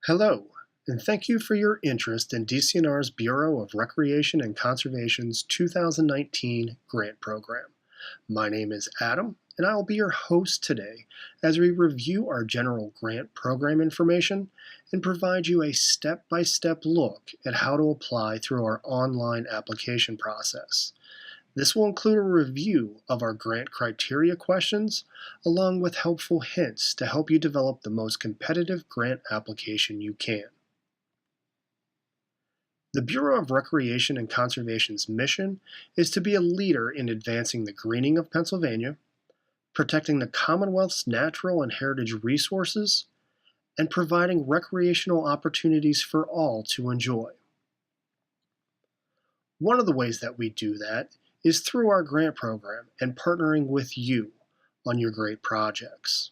Hello, and thank you for your interest in DCNR's Bureau of Recreation and Conservation's 2019 Grant Program. My name is Adam, and I will be your host today as we review our general grant program information and provide you a step-by-step look at how to apply through our online application process. This will include a review of our grant criteria questions, along with helpful hints to help you develop the most competitive grant application you can. The Bureau of Recreation and Conservation's mission is to be a leader in advancing the greening of Pennsylvania, protecting the Commonwealth's natural and heritage resources, and providing recreational opportunities for all to enjoy. One of the ways that we do that is through our grant program and partnering with you on your great projects.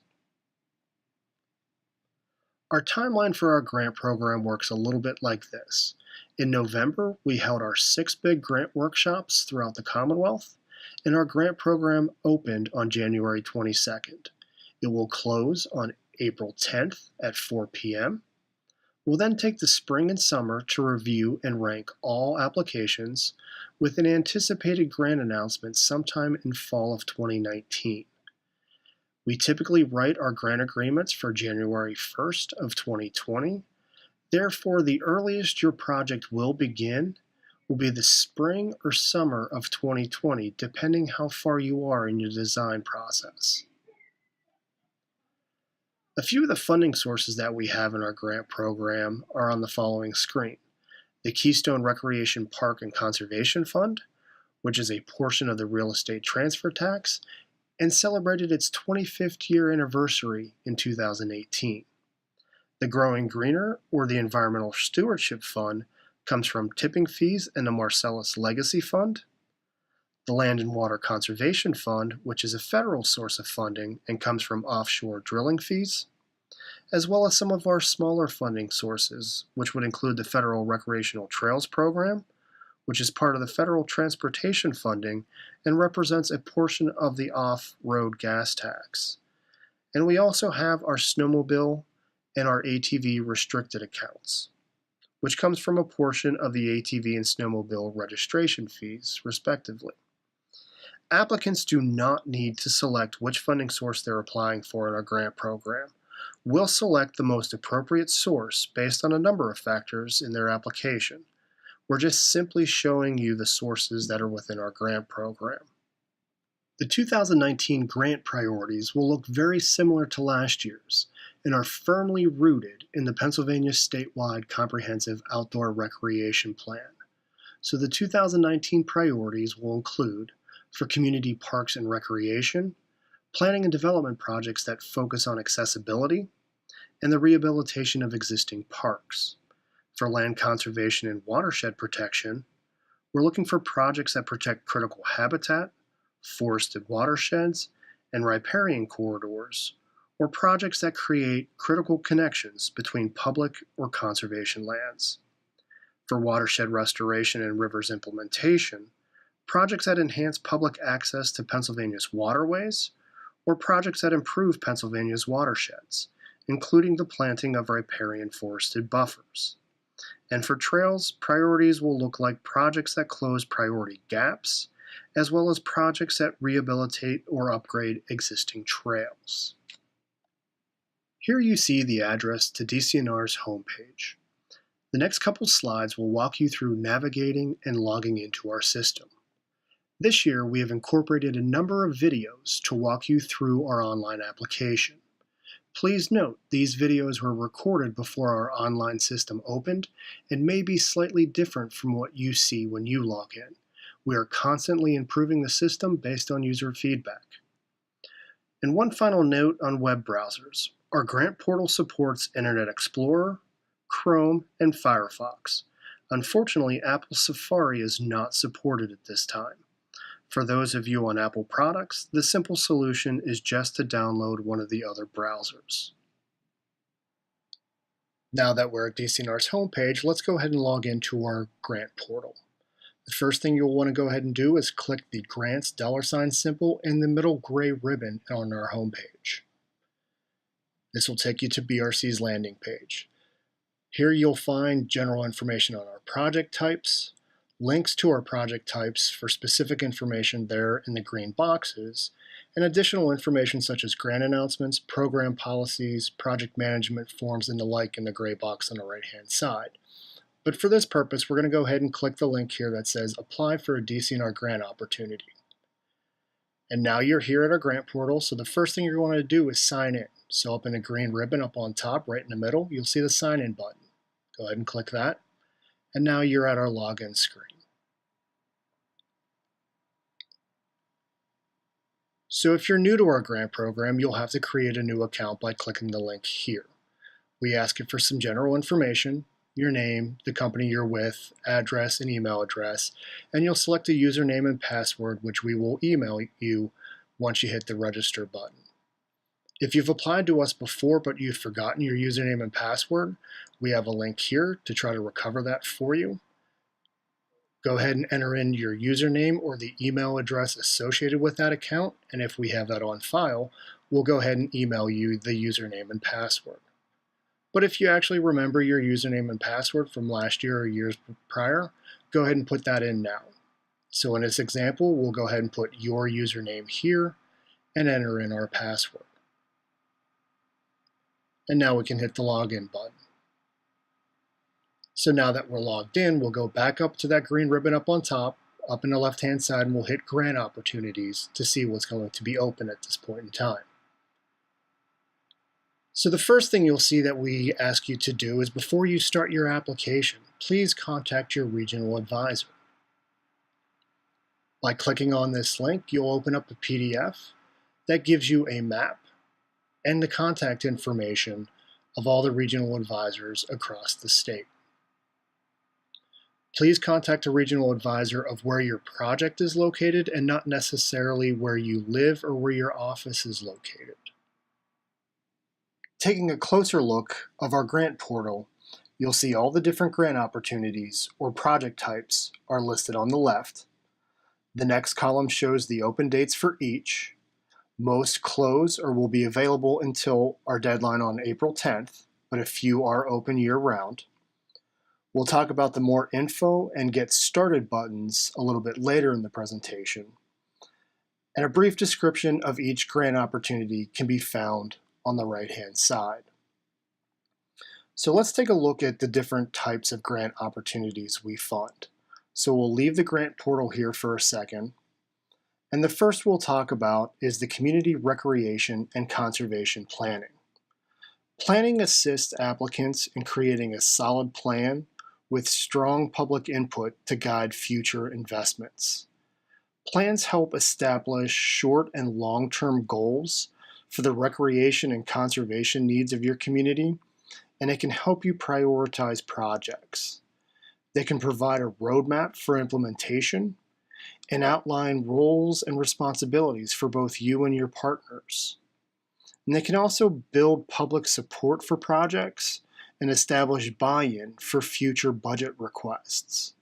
Our timeline for our grant program works a little bit like this. In November, we held our 6 big grant workshops throughout the Commonwealth, and our grant program opened on January 22nd. It will close on April 10th at 4 p.m. We'll then take the spring and summer to review and rank all applications with an anticipated grant announcement sometime in fall of 2019. We typically write our grant agreements for January 1st of 2020. Therefore, the earliest your project will begin will be the spring or summer of 2020, depending how far you are in your design process. A few of the funding sources that we have in our grant program are on the following screen. The Keystone Recreation Park and Conservation Fund, which is a portion of the real estate transfer tax, and celebrated its 25th year anniversary in 2018. The Growing Greener, or the Environmental Stewardship Fund, comes from tipping fees and the Marcellus Legacy Fund. The Land and Water Conservation Fund, which is a federal source of funding and comes from offshore drilling fees, as well as some of our smaller funding sources, which would include the Federal Recreational Trails Program, which is part of the federal transportation funding and represents a portion of the off-road gas tax. And we also have our snowmobile and our ATV restricted accounts, which comes from a portion of the ATV and snowmobile registration fees, respectively. Applicants do not need to select which funding source they're applying for in our grant program. We'll select the most appropriate source based on a number of factors in their application. We're just simply showing you the sources that are within our grant program. The 2019 grant priorities will look very similar to last year's and are firmly rooted in the Pennsylvania statewide comprehensive outdoor recreation plan. So the 2019 priorities will include, for community parks and recreation, planning and development projects that focus on accessibility, and the rehabilitation of existing parks. For land conservation and watershed protection, we're looking for projects that protect critical habitat, forested watersheds, and riparian corridors, or projects that create critical connections between public or conservation lands. For watershed restoration and rivers implementation, projects that enhance public access to Pennsylvania's waterways, or projects that improve Pennsylvania's watersheds, including the planting of riparian forested buffers. And for trails, priorities will look like projects that close priority gaps, as well as projects that rehabilitate or upgrade existing trails. Here you see the address to DCNR's homepage. The next couple slides will walk you through navigating and logging into our system. This year, we have incorporated a number of videos to walk you through our online application. Please note, these videos were recorded before our online system opened and may be slightly different from what you see when you log in. We are constantly improving the system based on user feedback. And one final note on web browsers. Our grant portal supports Internet Explorer, Chrome, and Firefox. Unfortunately, Apple Safari is not supported at this time. For those of you on Apple products, the simple solution is just to download one of the other browsers. Now that we're at DCNR's homepage, let's go ahead and log into our grant portal. The first thing you'll want to go ahead and do is click the Grants $ symbol in the middle gray ribbon on our homepage. This will take you to BRC's landing page. Here you'll find general information on our project types, links to our project types for specific information there in the green boxes, and additional information such as grant announcements, program policies, project management forms, and the like in the gray box on the right-hand side. But for this purpose, we're going to go ahead and click the link here that says Apply for a DCNR Grant Opportunity. And now you're here at our grant portal, so the first thing you're going to do is sign in. So up in a green ribbon up on top, right in the middle, you'll see the sign in button. Go ahead and click that. And now you're at our login screen. So if you're new to our grant program, you'll have to create a new account by clicking the link here. We ask you for some general information, your name, the company you're with, address and email address, and you'll select a username and password, which we will email you once you hit the register button. If you've applied to us before but you've forgotten your username and password, we have a link here to try to recover that for you. Go ahead and enter in your username or the email address associated with that account, and if we have that on file, we'll go ahead and email you the username and password. But if you actually remember your username and password from last year or years prior, go ahead and put that in now. So in this example, we'll go ahead and put your username here and enter in our password. And now we can hit the login button. So now that we're logged in, we'll go back up to that green ribbon up on top, up in the left-hand side, and we'll hit Grant Opportunities to see what's going to be open at this point in time. So the first thing you'll see that we ask you to do is before you start your application, please contact your regional advisor. By clicking on this link, you'll open up a PDF that gives you a map and the contact information of all the regional advisors across the state. Please contact a regional advisor of where your project is located and not necessarily where you live or where your office is located. Taking a closer look of our grant portal, you'll see all the different grant opportunities or project types are listed on the left. The next column shows the open dates for each. Most close or will be available until our deadline on April 10th, but a few are open year-round. We'll talk about the more info and get started buttons a little bit later in the presentation. And a brief description of each grant opportunity can be found on the right-hand side. So let's take a look at the different types of grant opportunities we fund. So we'll leave the grant portal here for a second. And the first we'll talk about is the Community Recreation and Conservation Planning. Planning assists applicants in creating a solid plan with strong public input to guide future investments. Plans help establish short and long-term goals for the recreation and conservation needs of your community, and it can help you prioritize projects. They can provide a roadmap for implementation and outline roles and responsibilities for both you and your partners. And they can also build public support for projects and establish buy-in for future budget requests.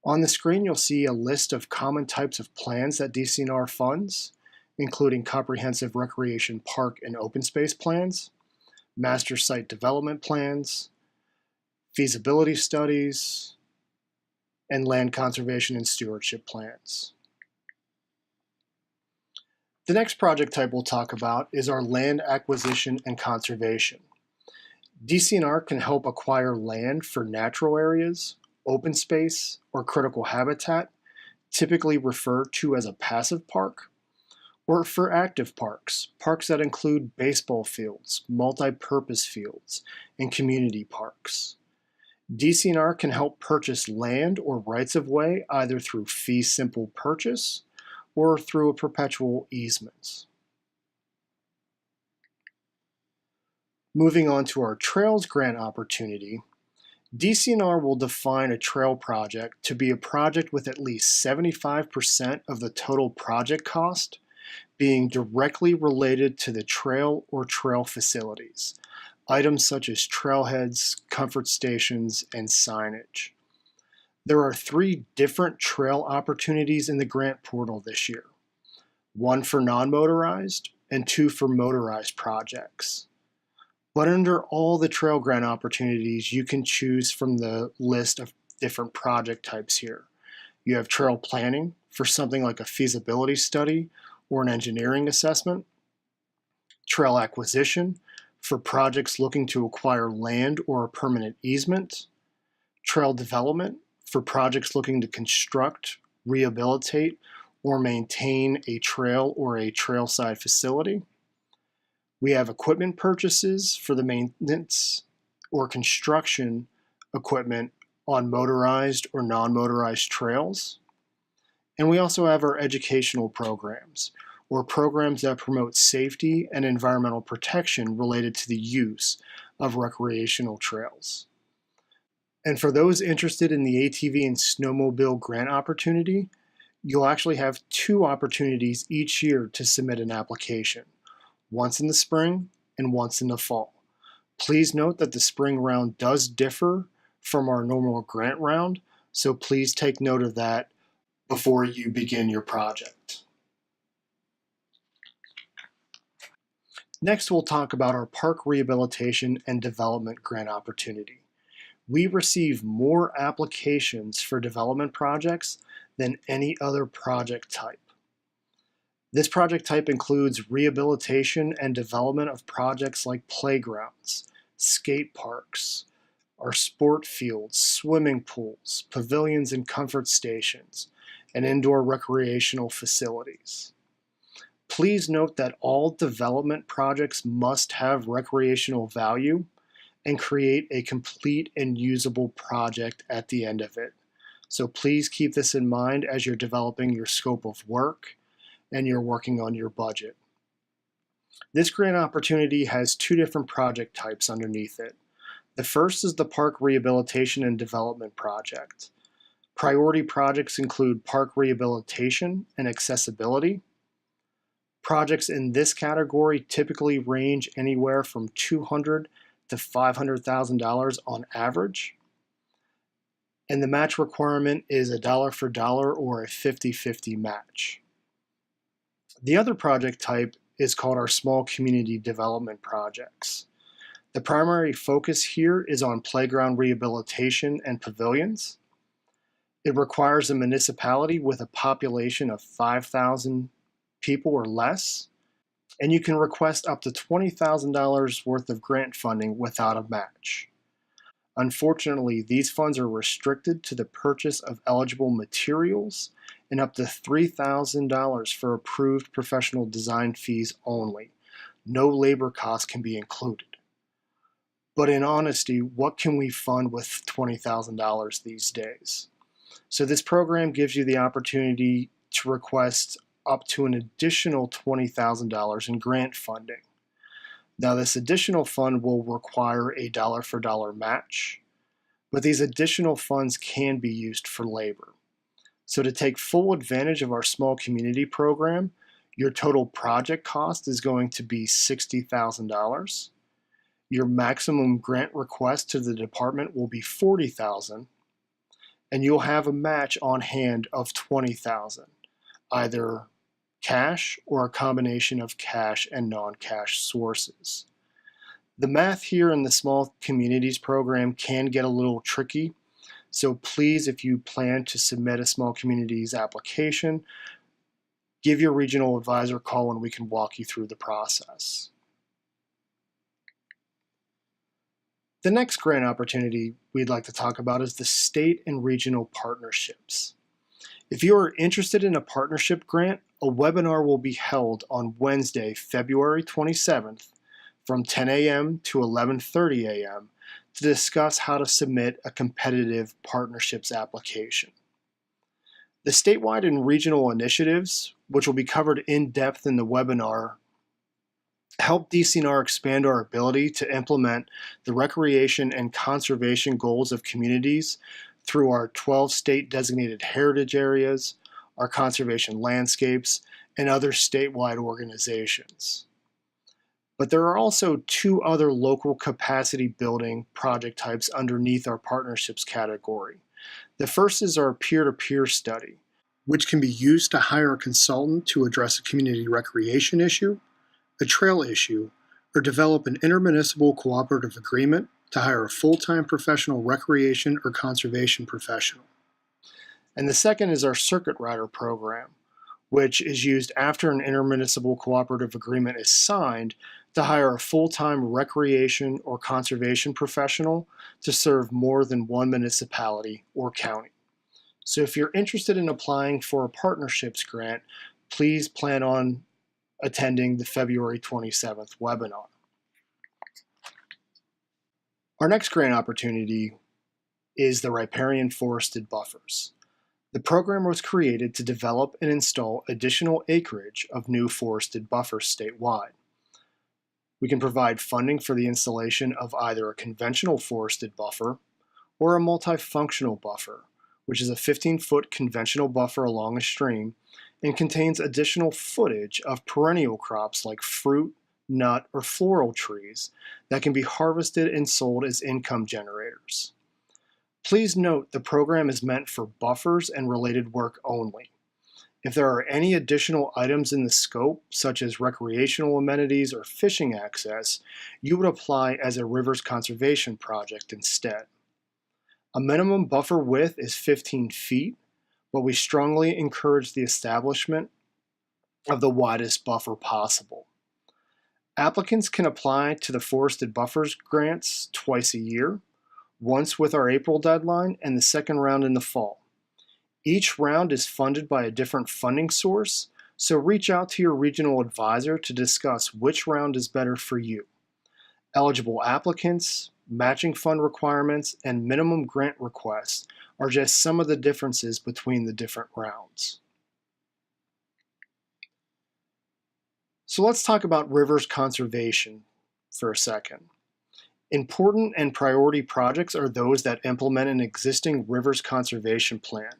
On the screen, you'll see a list of common types of plans that DCNR funds, including comprehensive recreation park and open space plans, master site development plans, feasibility studies, and land conservation and stewardship plans. The next project type we'll talk about is our land acquisition and conservation. DCNR can help acquire land for natural areas, open space, or critical habitat, typically referred to as a passive park, or for active parks, parks that include baseball fields, multi-purpose fields, and community parks. DCNR can help purchase land or rights-of-way either through fee simple purchase or through a perpetual easement. Moving on to our Trails Grant opportunity, DCNR will define a trail project to be a project with at least 75% of the total project cost being directly related to the trail or trail facilities, items such as trailheads, comfort stations, and signage. There are 3 different trail opportunities in the grant portal this year, 1 for non-motorized and 2 for motorized projects. But under all the trail grant opportunities, you can choose from the list of different project types here. You have trail planning for something like a feasibility study or an engineering assessment, trail acquisition for projects looking to acquire land or a permanent easement, trail development for projects looking to construct, rehabilitate, or maintain a trail or a trailside facility. We have equipment purchases for the maintenance or construction equipment on motorized or non-motorized trails. And we also have our educational programs, or programs that promote safety and environmental protection related to the use of recreational trails. And for those interested in the ATV and snowmobile grant opportunity, you'll actually have 2 opportunities each year to submit an application, once in the spring and once in the fall. Please note that the spring round does differ from our normal grant round, so please take note of that before you begin your project. Next, we'll talk about our park rehabilitation and development grant opportunity. We receive more applications for development projects than any other project type. This project type includes rehabilitation and development of projects like playgrounds, skate parks, our sport fields, swimming pools, pavilions and comfort stations, and indoor recreational facilities. Please note that all development projects must have recreational value and create a complete and usable project at the end of it. So please keep this in mind as you're developing your scope of work and you're working on your budget. This grant opportunity has 2 different project types underneath it. The first is the Park Rehabilitation and Development Project. Priority projects include park rehabilitation and accessibility. Projects in this category typically range anywhere from $200,000 to $500,000 on average. And the match requirement is a dollar for dollar or a 50-50 match. The other project type is called our Small Community Development Projects. The primary focus here is on playground rehabilitation and pavilions. It requires a municipality with a population of 5,000 people or less, and you can request up to $20,000 worth of grant funding without a match. Unfortunately, these funds are restricted to the purchase of eligible materials and up to $3,000 for approved professional design fees only. No labor costs can be included. But in honesty, what can we fund with $20,000 these days? So this program gives you the opportunity to request up to an additional $20,000 in grant funding. Now, this additional fund will require a dollar for dollar match, but these additional funds can be used for labor. So to take full advantage of our small community program, your total project cost is going to be $60,000. Your maximum grant request to the department will be $40,000, and you'll have a match on hand of $20,000, either cash or a combination of cash and non-cash sources. The math here in the Small Communities program can get a little tricky, so please, if you plan to submit a Small Communities application, give your regional advisor a call and we can walk you through the process. The next grant opportunity we'd like to talk about is the state and regional partnerships. If you are interested in a partnership grant, a webinar will be held on Wednesday, February 27th from 10 a.m. to 11:30 a.m. to discuss how to submit a competitive partnerships application. The statewide and regional initiatives, which will be covered in depth in the webinar, help DCNR expand our ability to implement the recreation and conservation goals of communities through our 12 state designated heritage areas, our conservation landscapes, and other statewide organizations. But there are also 2 other local capacity building project types underneath our partnerships category. The first is our peer-to-peer study, which can be used to hire a consultant to address a community recreation issue, a trail issue, or develop an intermunicipal cooperative agreement to hire a full-time professional recreation or conservation professional. And the second is our Circuit Rider program, which is used after an intermunicipal cooperative agreement is signed to hire a full-time recreation or conservation professional to serve more than one municipality or county. So if you're interested in applying for a partnerships grant, please plan on attending the February 27th webinar. Our next grant opportunity is the Riparian Forested Buffers. The program was created to develop and install additional acreage of new forested buffers statewide. We can provide funding for the installation of either a conventional forested buffer or a multifunctional buffer, which is a 15-foot conventional buffer along a stream and contains additional footage of perennial crops like fruit, nut, or floral trees that can be harvested and sold as income generators. Please note the program is meant for buffers and related work only. If there are any additional items in the scope, such as recreational amenities or fishing access, you would apply as a rivers conservation project instead. A minimum buffer width is 15 feet, but we strongly encourage the establishment of the widest buffer possible. Applicants can apply to the Forested Buffers grants twice a year, once with our April deadline and the second round in the fall. Each round is funded by a different funding source, so reach out to your regional advisor to discuss which round is better for you. Eligible applicants, matching fund requirements, and minimum grant requests are just some of the differences between the different rounds. So let's talk about rivers conservation for a second. Important and priority projects are those that implement an existing rivers conservation plan.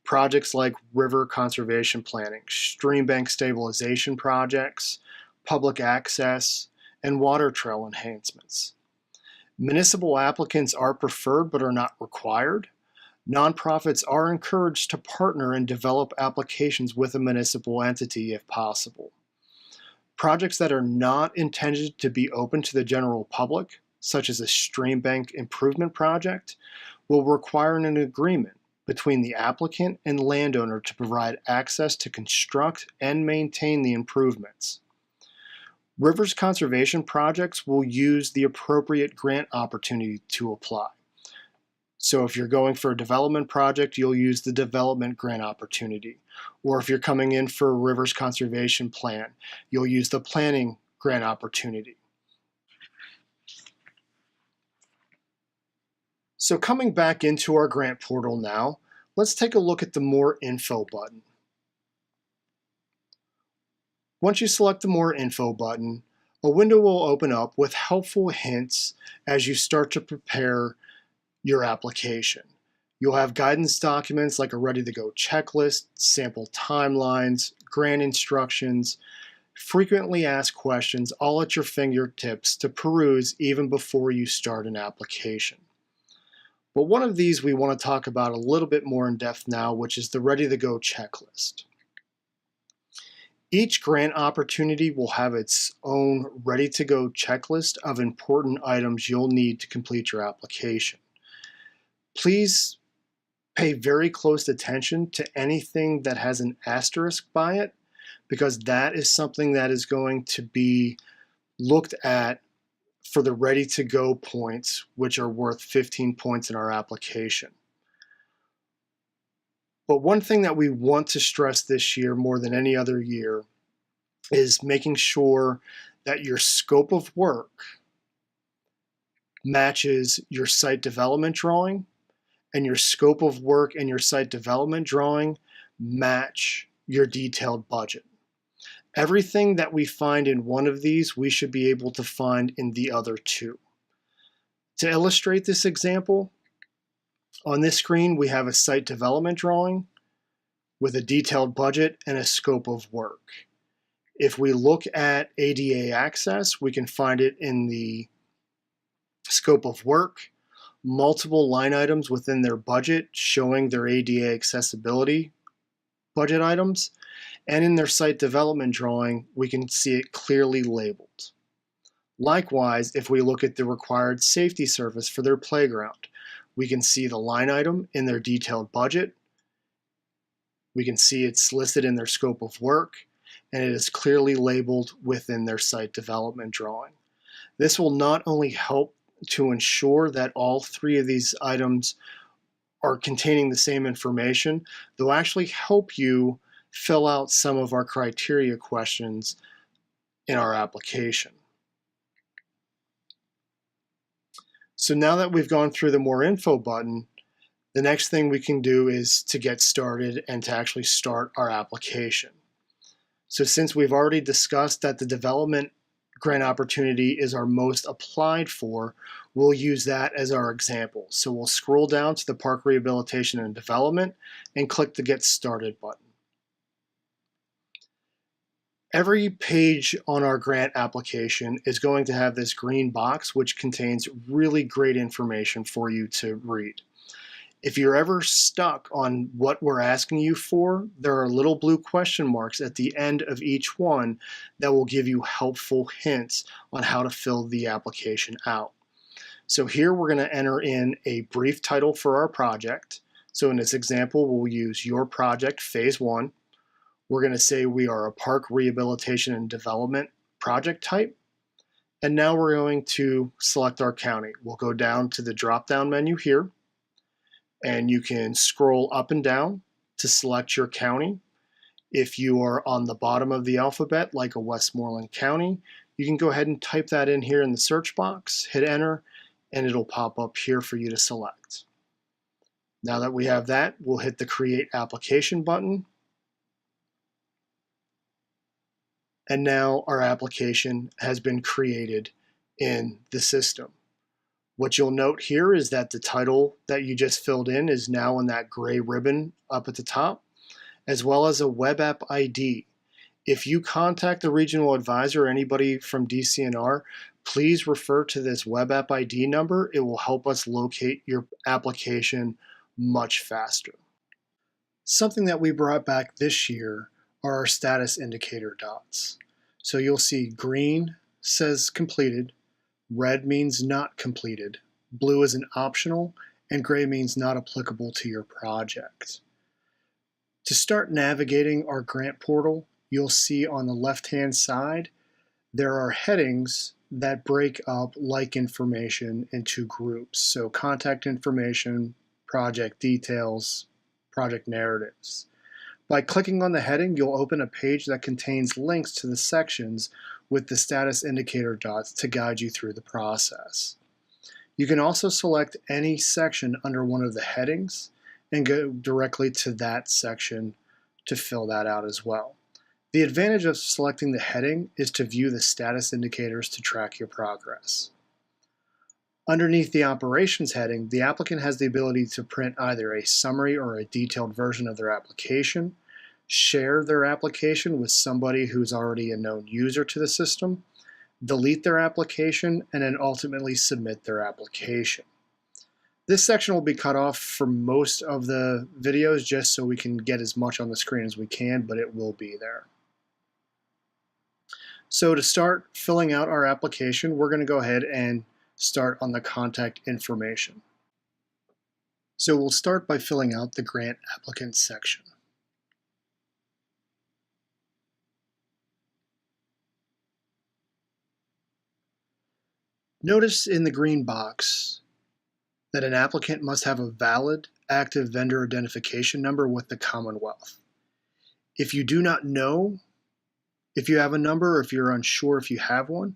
Projects like river conservation planning, stream bank stabilization projects, public access, and water trail enhancements. Municipal applicants are preferred but are not required. Nonprofits are encouraged to partner and develop applications with a municipal entity if possible. Projects that are not intended to be open to the general public, such as a stream bank improvement project, will require an agreement between the applicant and landowner to provide access to construct and maintain the improvements. Rivers conservation projects will use the appropriate grant opportunity to apply. So if you're going for a development project, you'll use the development grant opportunity. Or if you're coming in for a rivers conservation plan, you'll use the planning grant opportunity. So coming back into our grant portal now, let's take a look at the More Info button. Once you select the More Info button, a window will open up with helpful hints as you start to prepare your application. You'll have guidance documents like a ready-to-go checklist, sample timelines, grant instructions, frequently asked questions, all at your fingertips to peruse even before you start an application. But one of these we want to talk about a little bit more in depth now, which is the ready-to-go checklist. Each grant opportunity will have its own ready-to-go checklist of important items you'll need to complete your application. Please pay very close attention to anything that has an asterisk by it, because that is something that is going to be looked at for the ready-to-go points, which are worth 15 points in our application. But one thing that we want to stress this year more than any other year is making sure that your scope of work matches your site development drawing, and your scope of work and your site development drawing match your detailed budget. Everything that we find in one of these, we should be able to find in the other two. To illustrate this example, on this screen we have a site development drawing with a detailed budget and a scope of work. If we look at ADA access, we can find it in the scope of work, multiple line items within their budget showing their ADA accessibility budget items, and in their site development drawing, we can see it clearly labeled. Likewise, if we look at the required safety service for their playground, we can see the line item in their detailed budget. We can see it's listed in their scope of work, and it is clearly labeled within their site development drawing. This will not only help to ensure that all three of these items are containing the same information, they'll actually help you fill out some of our criteria questions in our application. So now that we've gone through the More Info button, the next thing we can do is to get started and to actually start our application. So since we've already discussed that the development grant opportunity is our most applied for, we'll use that as our example. So we'll scroll down to the Park Rehabilitation and Development and click the Get Started button. Every page on our grant application is going to have this green box which contains really great information for you to read. If you're ever stuck on what we're asking you for, there are little blue question marks at the end of each one that will give you helpful hints on how to fill the application out. So here we're going to enter in a brief title for our project. So in this example, we'll use Your Project Phase 1. We're going to say we are a Park Rehabilitation and Development project type. And now we're going to select our county. We'll go down to the drop-down menu here, and you can scroll up and down to select your county. If you are on the bottom of the alphabet, like a Westmoreland County, you can go ahead and type that in here in the search box, hit enter, and it'll pop up here for you to select. Now that we have that, we'll hit the Create Application button. And now our application has been created in the system. What you'll note here is that the title that you just filled in is now in that gray ribbon up at the top, as well as a web app ID. If you contact the regional advisor or anybody from DCNR, please refer to this web app ID number. It will help us locate your application much faster. Something that we brought back this year are our status indicator dots. So you'll see green says completed, red means not completed, blue is an optional, and gray means not applicable to your project. To start navigating our grant portal, you'll see on the left-hand side there are headings that break up like information into groups. So contact information, project details, project narratives. By clicking on the heading, you'll open a page that contains links to the sections with the status indicator dots to guide you through the process. You can also select any section under one of the headings and go directly to that section to fill that out as well. The advantage of selecting the heading is to view the status indicators to track your progress. Underneath the Operations heading, the applicant has the ability to print either a summary or a detailed version of their application, share their application with somebody who's already a known user to the system, delete their application, and then ultimately submit their application. This section will be cut off for most of the videos just so we can get as much on the screen as we can, but it will be there. So to start filling out our application, we're going to go ahead and start on the contact information. So we'll start by filling out the grant applicant section. Notice in the green box that an applicant must have a valid active vendor identification number with the Commonwealth. If you do not know if you have a number or if you're unsure if you have one,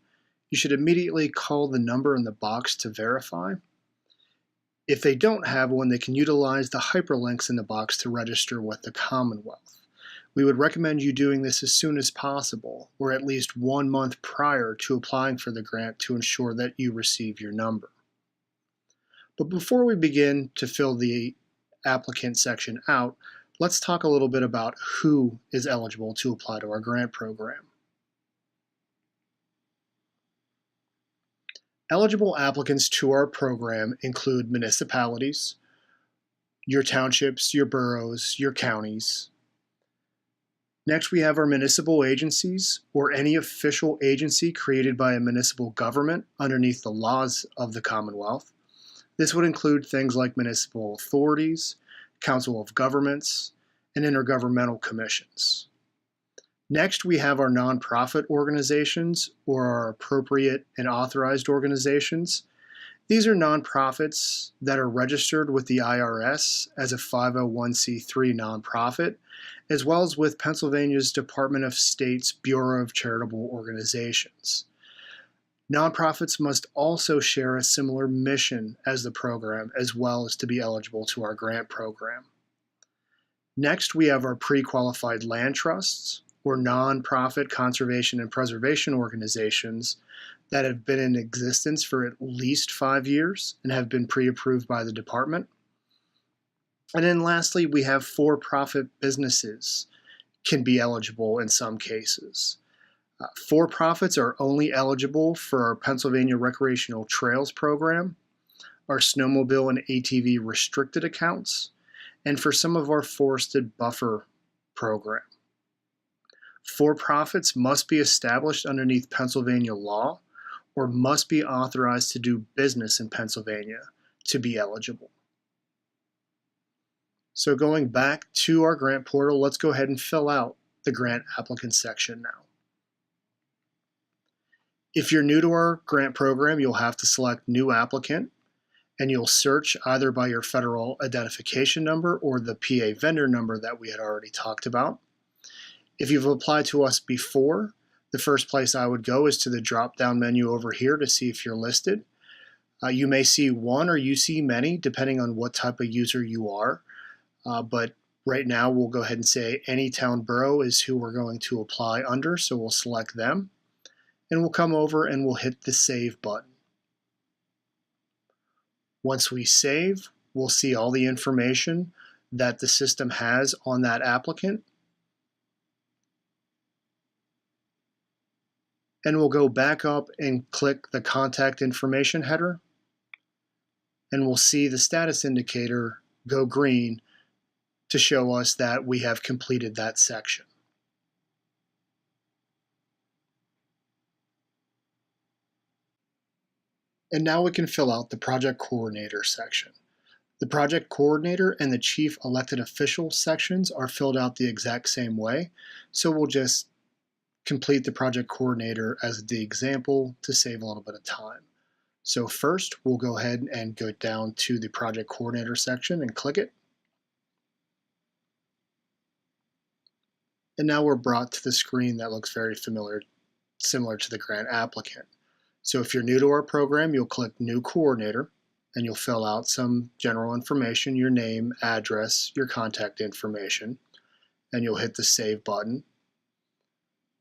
you should immediately call the number in the box to verify. If they don't have one, they can utilize the hyperlinks in the box to register with the Commonwealth. We would recommend you doing this as soon as possible, or at least 1 month prior to applying for the grant to ensure that you receive your number. But before we begin to fill the applicant section out, let's talk a little bit about who is eligible to apply to our grant program. Eligible applicants to our program include municipalities, your townships, your boroughs, your counties, Next, we have our municipal agencies, or any official agency created by a municipal government underneath the laws of the Commonwealth. This would include things like municipal authorities, council of governments, and intergovernmental commissions. Next, we have our nonprofit organizations, or our appropriate and authorized organizations. These are nonprofits that are registered with the IRS as a 501c3 nonprofit, as well as with Pennsylvania's Department of State's Bureau of Charitable Organizations. Nonprofits must also share a similar mission as the program, as well as to be eligible to our grant program. Next, we have our pre-qualified land trusts, or nonprofit conservation and preservation organizations that have been in existence for at least 5 years and have been pre-approved by the department. And then lastly, we have for-profit businesses can be eligible in some cases. For-profits are only eligible for our Pennsylvania Recreational Trails Program, our snowmobile and ATV restricted accounts, and for some of our forested buffer program. For-profits must be established underneath Pennsylvania law or must be authorized to do business in Pennsylvania to be eligible. So going back to our grant portal, let's go ahead and fill out the grant applicant section now. If you're new to our grant program, you'll have to select New Applicant, and you'll search either by your federal identification number or the PA vendor number that we had already talked about. If you've applied to us before, the first place I would go is to the drop-down menu over here to see if you're listed. You may see one or you see many, depending on what type of user you are. But right now, we'll go ahead and say any town borough is who we're going to apply under, so we'll select them. And we'll come over and we'll hit the Save button. Once we save, we'll see all the information that the system has on that applicant. And we'll go back up and click the contact information header, and we'll see the status indicator go green to show us that we have completed that section. And now we can fill out the project coordinator section. The project coordinator and the chief elected official sections are filled out the exact same way, so we'll just complete the project coordinator as the example to save a little bit of time. So first, we'll go ahead and go down to the project coordinator section and click it. And now we're brought to the screen that looks very similar to the grant applicant. So if you're new to our program, you'll click New Coordinator, and you'll fill out some general information, your name, address, your contact information, and you'll hit the Save button.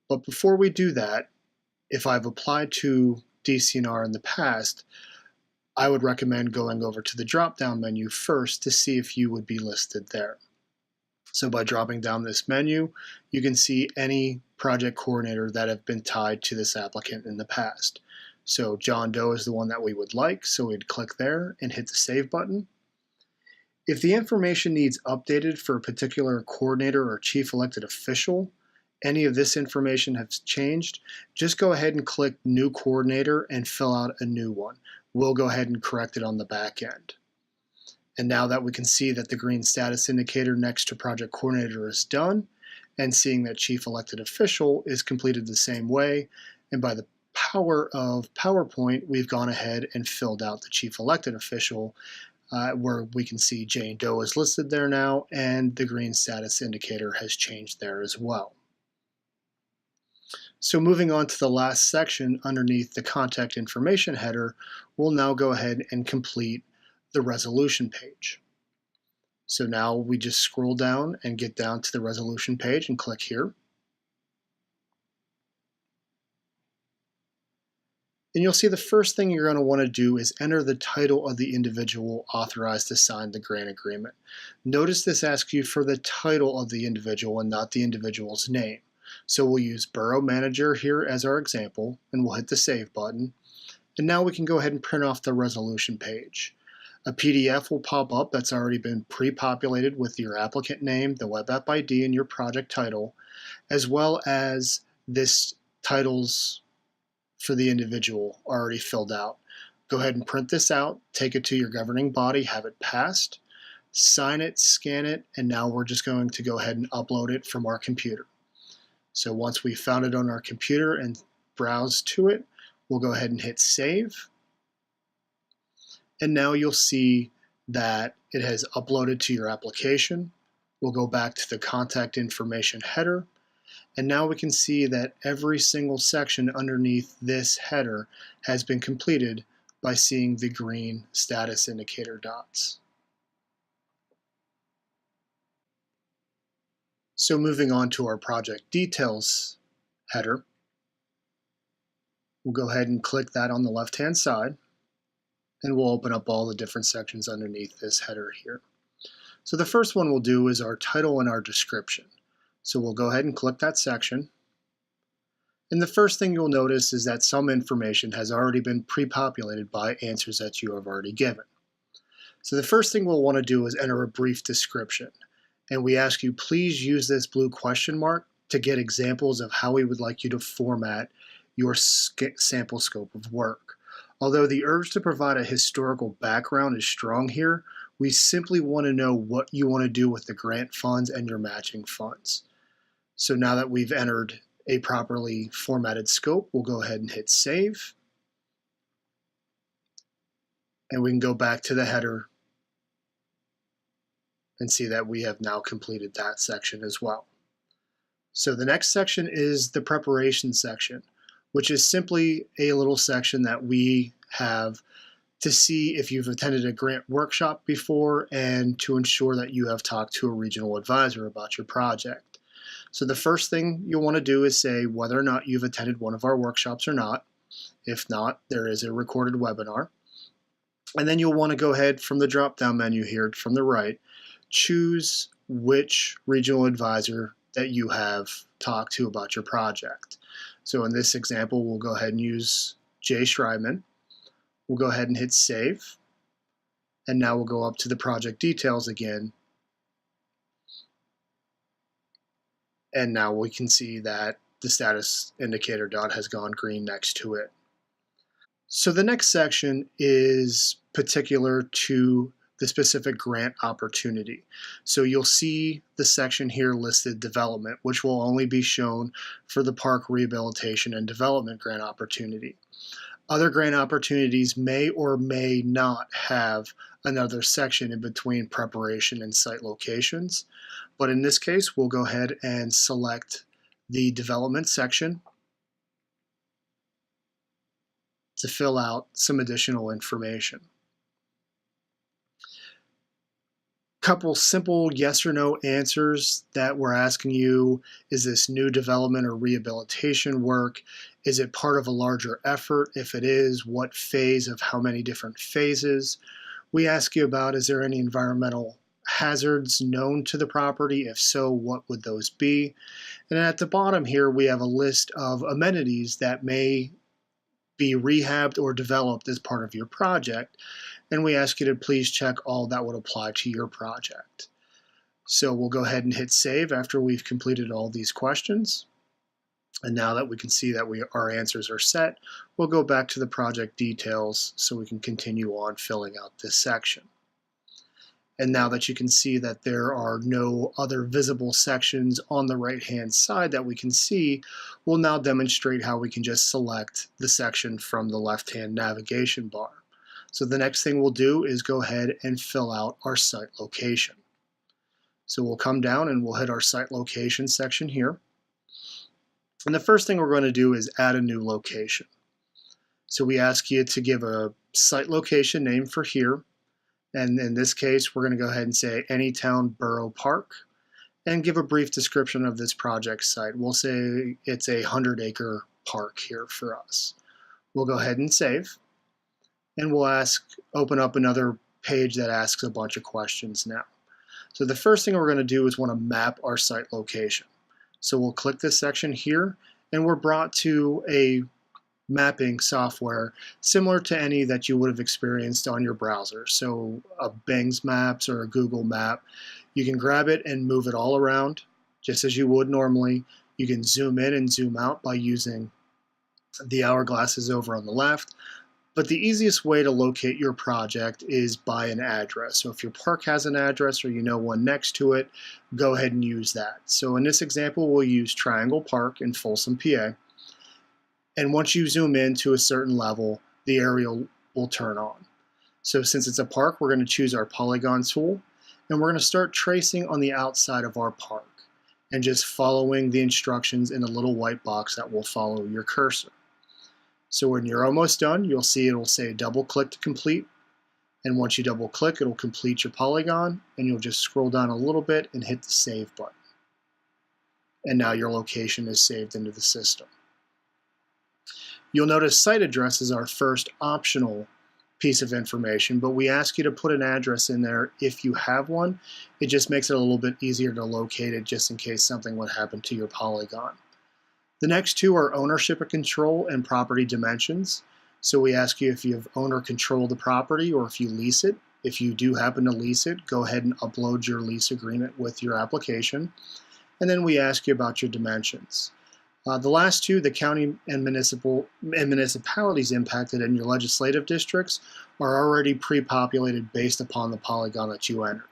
But before we do that, if I've applied to DCNR in the past, I would recommend going over to the drop-down menu first to see if you would be listed there. So by dropping down this menu, you can see any project coordinator that have been tied to this applicant in the past. So John Doe is the one that we would like, so we'd click there and hit the Save button. If the information needs updated for a particular coordinator or chief elected official, any of this information has changed, just go ahead and click New Coordinator and fill out a new one. We'll go ahead and correct it on the back end. And now that we can see that the green status indicator next to project coordinator is done, and seeing that chief elected official is completed the same way, and by the power of PowerPoint, we've gone ahead and filled out the chief elected official, where we can see Jane Doe is listed there now, and the green status indicator has changed there as well. So moving on to the last section underneath the contact information header, we'll now go ahead and complete the resolution page. So now we just scroll down and get down to the resolution page and click here. And you'll see the first thing you're going to want to do is enter the title of the individual authorized to sign the grant agreement. Notice this asks you for the title of the individual and not the individual's name. So we'll use Borough Manager here as our example, and we'll hit the Save button. And now we can go ahead and print off the resolution page. A PDF will pop up that's already been pre-populated with your applicant name, the web app ID, and your project title, as well as this titles for the individual already filled out. Go ahead and print this out, take it to your governing body, have it passed, sign it, scan it, and now we're just going to go ahead and upload it from our computer. So once we found it on our computer and browse to it, we'll go ahead and hit save. And now you'll see that it has uploaded to your application. We'll go back to the contact information header. And now we can see that every single section underneath this header has been completed by seeing the green status indicator dots. So moving on to our project details header, we'll go ahead and click that on the left-hand side, and we'll open up all the different sections underneath this header here. So the first one we'll do is our title and our description. So we'll go ahead and click that section. And the first thing you'll notice is that some information has already been pre-populated by answers that you have already given. So the first thing we'll want to do is enter a brief description. And we ask you please use this blue question mark to get examples of how we would like you to format your sample scope of work. Although the urge to provide a historical background is strong here, we simply want to know what you want to do with the grant funds and your matching funds. So now that we've entered a properly formatted scope, we'll go ahead and hit save. And we can go back to the header and see that we have now completed that section as well. So the next section is the preparation section, which is simply a little section that we have to see if you've attended a grant workshop before and to ensure that you have talked to a regional advisor about your project. So the first thing you'll want to do is say whether or not you've attended one of our workshops or not. If not, there is a recorded webinar. And then you'll want to go ahead from the drop-down menu here from the right, choose which regional advisor that you have talked to about your project. So in this example, we'll go ahead and use Jay Schreibman. We'll go ahead and hit save. And now we'll go up to the project details again. And now we can see that the status indicator dot has gone green next to it. So the next section is particular to the specific grant opportunity. So you'll see the section here listed development, which will only be shown for the park rehabilitation and development grant opportunity. Other grant opportunities may or may not have another section in between preparation and site locations, but in this case we'll go ahead and select the development section to fill out some additional information. Couple simple yes or no answers that we're asking you. Is this new development or rehabilitation work? Is it part of a larger effort? If it is, what phase of how many different phases? We ask you about, is there any environmental hazards known to the property? If so, what would those be? And at the bottom here, we have a list of amenities that may be rehabbed or developed as part of your project. And we ask you to please check all that would apply to your project. So we'll go ahead and hit save after we've completed all these questions. And now that we can see that our answers are set, we'll go back to the project details so we can continue on filling out this section. And now that you can see that there are no other visible sections on the right-hand side that we can see, we'll now demonstrate how we can just select the section from the left-hand navigation bar. So the next thing we'll do is go ahead and fill out our site location. So we'll come down and we'll hit our site location section here. And the first thing we're going to do is add a new location. So we ask you to give a site location name for here. And in this case, we're going to go ahead and say Anytown Borough Park and give a brief description of this project site. We'll say it's a 100-acre park here for us. We'll go ahead and save. And we'll open up another page that asks a bunch of questions now. So the first thing we're going to do is want to map our site location. So we'll click this section here, and we're brought to a mapping software similar to any that you would have experienced on your browser. So a Bing's Maps or a Google Map, you can grab it and move it all around just as you would normally. You can zoom in and zoom out by using the hourglasses over on the left. But the easiest way to locate your project is by an address. So if your park has an address or you know one next to it, go ahead and use that. So in this example, we'll use Triangle Park in Folsom, PA. And once you zoom in to a certain level, the area will turn on. So since it's a park, we're going to choose our polygon tool, and we're going to start tracing on the outside of our park and just following the instructions in a little white box that will follow your cursor. So when you're almost done, you'll see it'll say double click to complete. And once you double click, it'll complete your polygon, and you'll just scroll down a little bit and hit the save button. And now your location is saved into the system. You'll notice site address is our first optional piece of information, but we ask you to put an address in there if you have one. It just makes it a little bit easier to locate it just in case something would happen to your polygon. The next two are ownership and control and property dimensions. So we ask you if you have own or control the property or if you lease it. If you do happen to lease it, go ahead and upload your lease agreement with your application. And then we ask you about your dimensions. The last two, the county and municipalities impacted in your legislative districts, are already pre-populated based upon the polygon that you entered.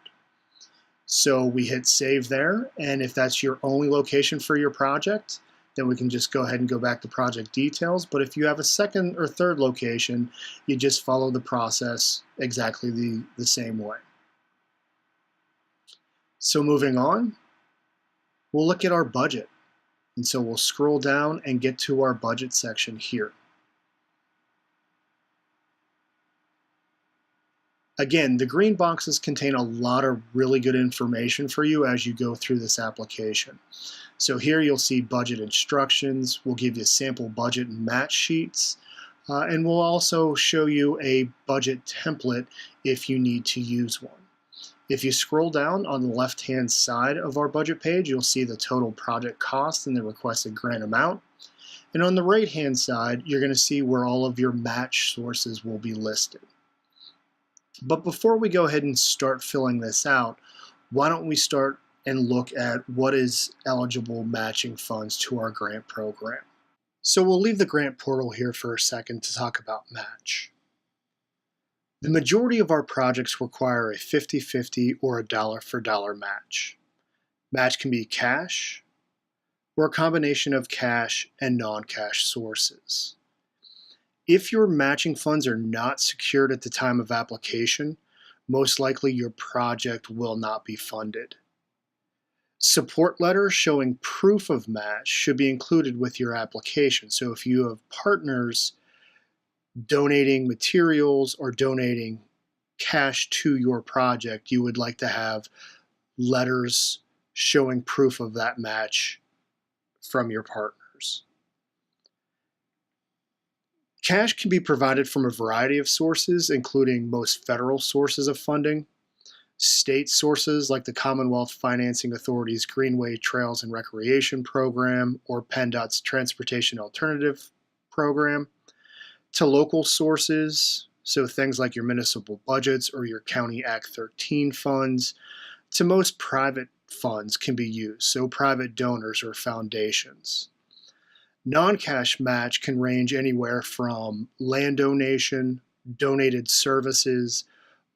So we hit save there, and if that's your only location for your project, then we can just go ahead and go back to project details. But if you have a second or third location, you just follow the process exactly the same way. So moving on, we'll look at our budget. And so we'll scroll down and get to our budget section here. Again, the green boxes contain a lot of really good information for you as you go through this application. So here you'll see budget instructions. We'll give you sample budget and match sheets. And we'll also show you a budget template if you need to use one. If you scroll down on the left-hand side of our budget page, you'll see the total project cost and the requested grant amount. And on the right-hand side, you're going to see where all of your match sources will be listed. But before we go ahead and start filling this out, why don't we start and look at what is eligible matching funds to our grant program. So we'll leave the grant portal here for a second to talk about match. The majority of our projects require a 50-50 or a dollar-for-dollar match. Match can be cash or a combination of cash and non-cash sources. If your matching funds are not secured at the time of application, most likely your project will not be funded. Support letters showing proof of match should be included with your application. So if you have partners donating materials or donating cash to your project, you would like to have letters showing proof of that match from your partners. Cash can be provided from a variety of sources, including most federal sources of funding, state sources like the Commonwealth Financing Authority's Greenway Trails and Recreation Program or PennDOT's Transportation Alternative Program, to local sources, so things like your municipal budgets or your County Act 13 funds, to most private funds can be used, so private donors or foundations. Non-cash match can range anywhere from land donation, donated services,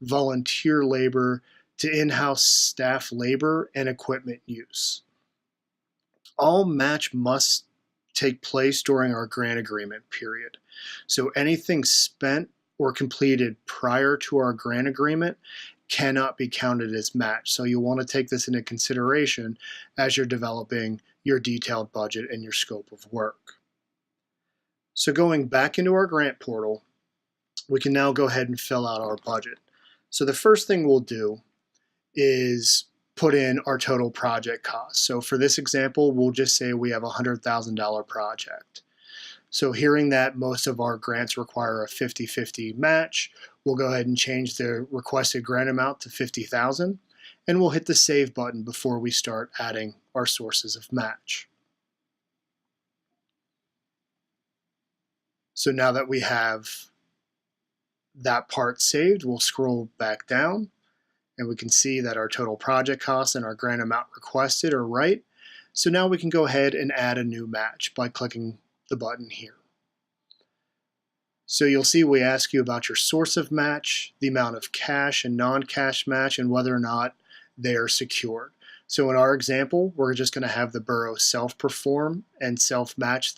volunteer labor, to in-house staff labor and equipment use. All match must take place during our grant agreement period. So anything spent or completed prior to our grant agreement cannot be counted as match. So you'll want to take this into consideration as you're developing your detailed budget and your scope of work. So going back into our grant portal, we can now go ahead and fill out our budget. So the first thing we'll do is put in our total project cost. So for this example, we'll just say we have a $100,000 project. So hearing that most of our grants require a 50-50 match, we'll go ahead and change the requested grant amount to $50,000, and we'll hit the save button before we start adding our sources of match. So now that we have that part saved, we'll scroll back down and we can see that our total project costs and our grant amount requested are right. So now we can go ahead and add a new match by clicking the button here. So you'll see we ask you about your source of match, the amount of cash and non-cash match, and whether or not they are secured. So in our example, we're just going to have the borough self-perform and self-match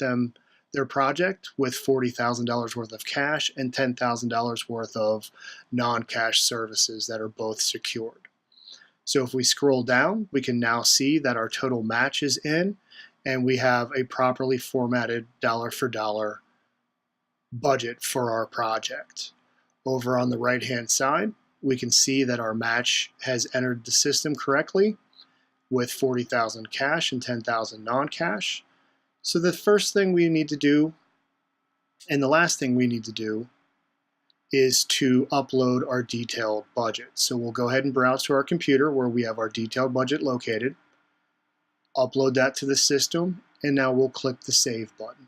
their project with $40,000 worth of cash and $10,000 worth of non-cash services that are both secured. So if we scroll down, we can now see that our total match is in, and we have a properly formatted dollar for dollar budget for our project. Over on the right hand side, we can see that our match has entered the system correctly with 40,000 cash and 10,000 non-cash. So the first thing we need to do and the last thing we need to do is to upload our detailed budget. So we'll go ahead and browse to our computer where we have our detailed budget located, upload that to the system, and now we'll click the Save button.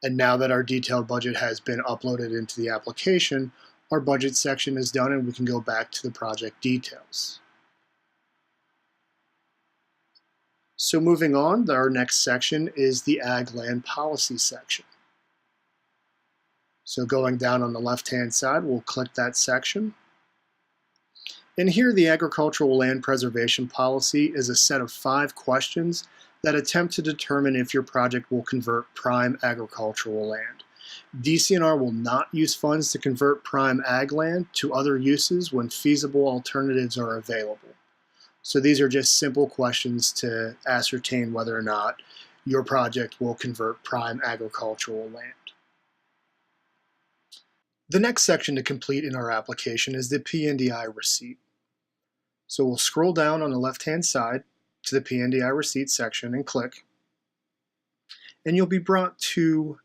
And now that our detailed budget has been uploaded into the application, our budget section is done and we can go back to the project details. So moving on, our next section is the Ag Land Policy section. So going down on the left-hand side, we'll click that section. And here the Agricultural Land Preservation Policy is a set of 5 questions that attempt to determine if your project will convert prime agricultural land. DCNR will not use funds to convert prime ag land to other uses when feasible alternatives are available. So these are just simple questions to ascertain whether or not your project will convert prime agricultural land. The next section to complete in our application is the PNDI receipt. So we'll scroll down on the left-hand side to the PNDI receipt section and click. And you'll be brought to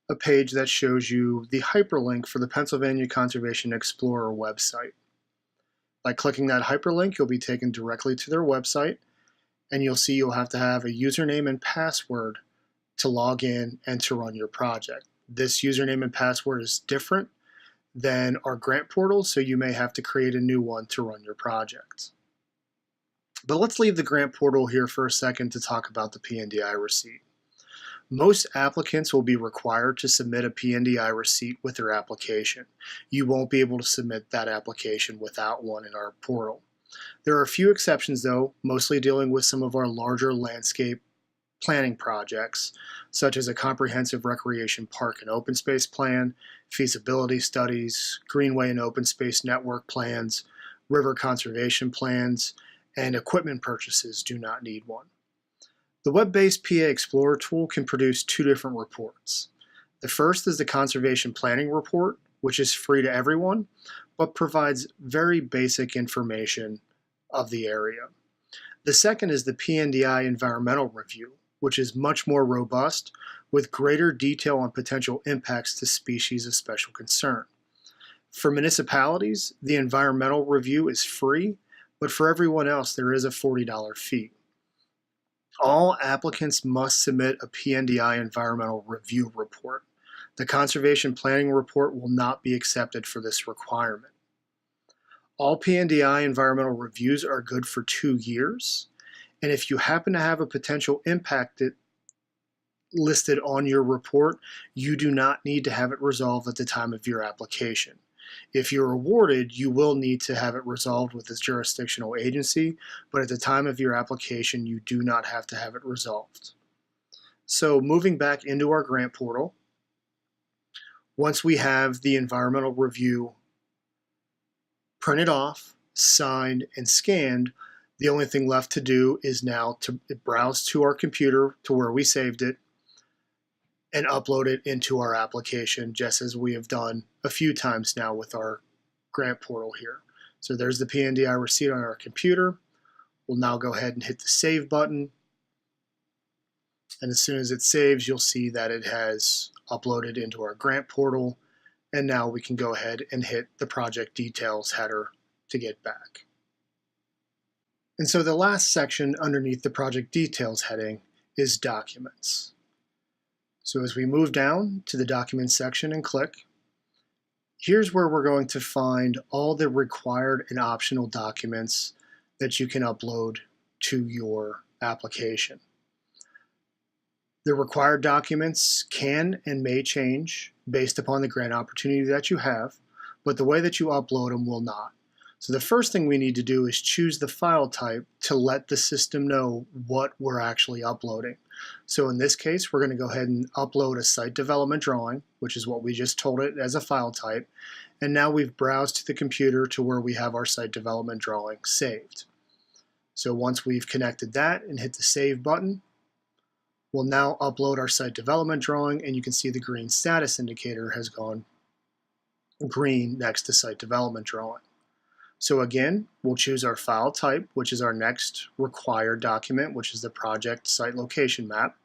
a page that shows you the hyperlink for the Pennsylvania Conservation Explorer website. By clicking that hyperlink, you'll be taken directly to their website, and you'll see you'll have to have a username and password to log in and to run your project. This username and password is different than our grant portal, so you may have to create a new one to run your project. But let's leave the grant portal here for a second to talk about the PNDI receipt. Most applicants will be required to submit a PNDI receipt with their application. You won't be able to submit that application without one in our portal. There are a few exceptions though, mostly dealing with some of our larger landscape planning projects, such as a comprehensive recreation park and open space plan, feasibility studies, greenway and open space network plans, river conservation plans, and equipment purchases do not need one. The web-based PA Explorer tool can produce 2 different reports. The first is the Conservation Planning Report, which is free to everyone, but provides very basic information of the area. The second is the PNDI Environmental Review, which is much more robust with greater detail on potential impacts to species of special concern. For municipalities, the Environmental Review is free, but for everyone else there is a $40 fee. All applicants must submit a PNDI Environmental Review report. The Conservation Planning Report will not be accepted for this requirement. All PNDI environmental reviews are good for 2 years, and if you happen to have a potential impact listed on your report, you do not need to have it resolved at the time of your application. If you're awarded, you will need to have it resolved with the jurisdictional agency, but at the time of your application, you do not have to have it resolved. So moving back into our grant portal, once we have the environmental review printed off, signed, and scanned, the only thing left to do is now to browse to our computer to where we saved it and upload it into our application, just as we have done a few times now with our grant portal here. So there's the PNDI receipt on our computer. We'll now go ahead and hit the Save button. And as soon as it saves, you'll see that it has uploaded into our grant portal. And now we can go ahead and hit the project details header to get back. And so the last section underneath the project details heading is Documents. So as we move down to the Documents section and click, here's where we're going to find all the required and optional documents that you can upload to your application. The required documents can and may change based upon the grant opportunity that you have, but the way that you upload them will not. So the first thing we need to do is choose the file type to let the system know what we're actually uploading. So in this case, we're going to go ahead and upload a site development drawing, which is what we just told it as a file type. And now we've browsed to the computer to where we have our site development drawing saved. So once we've connected that and hit the Save button, we'll now upload our site development drawing, and you can see the green status indicator has gone green next to site development drawing. So again, we'll choose our file type, which is our next required document, which is the project site location map.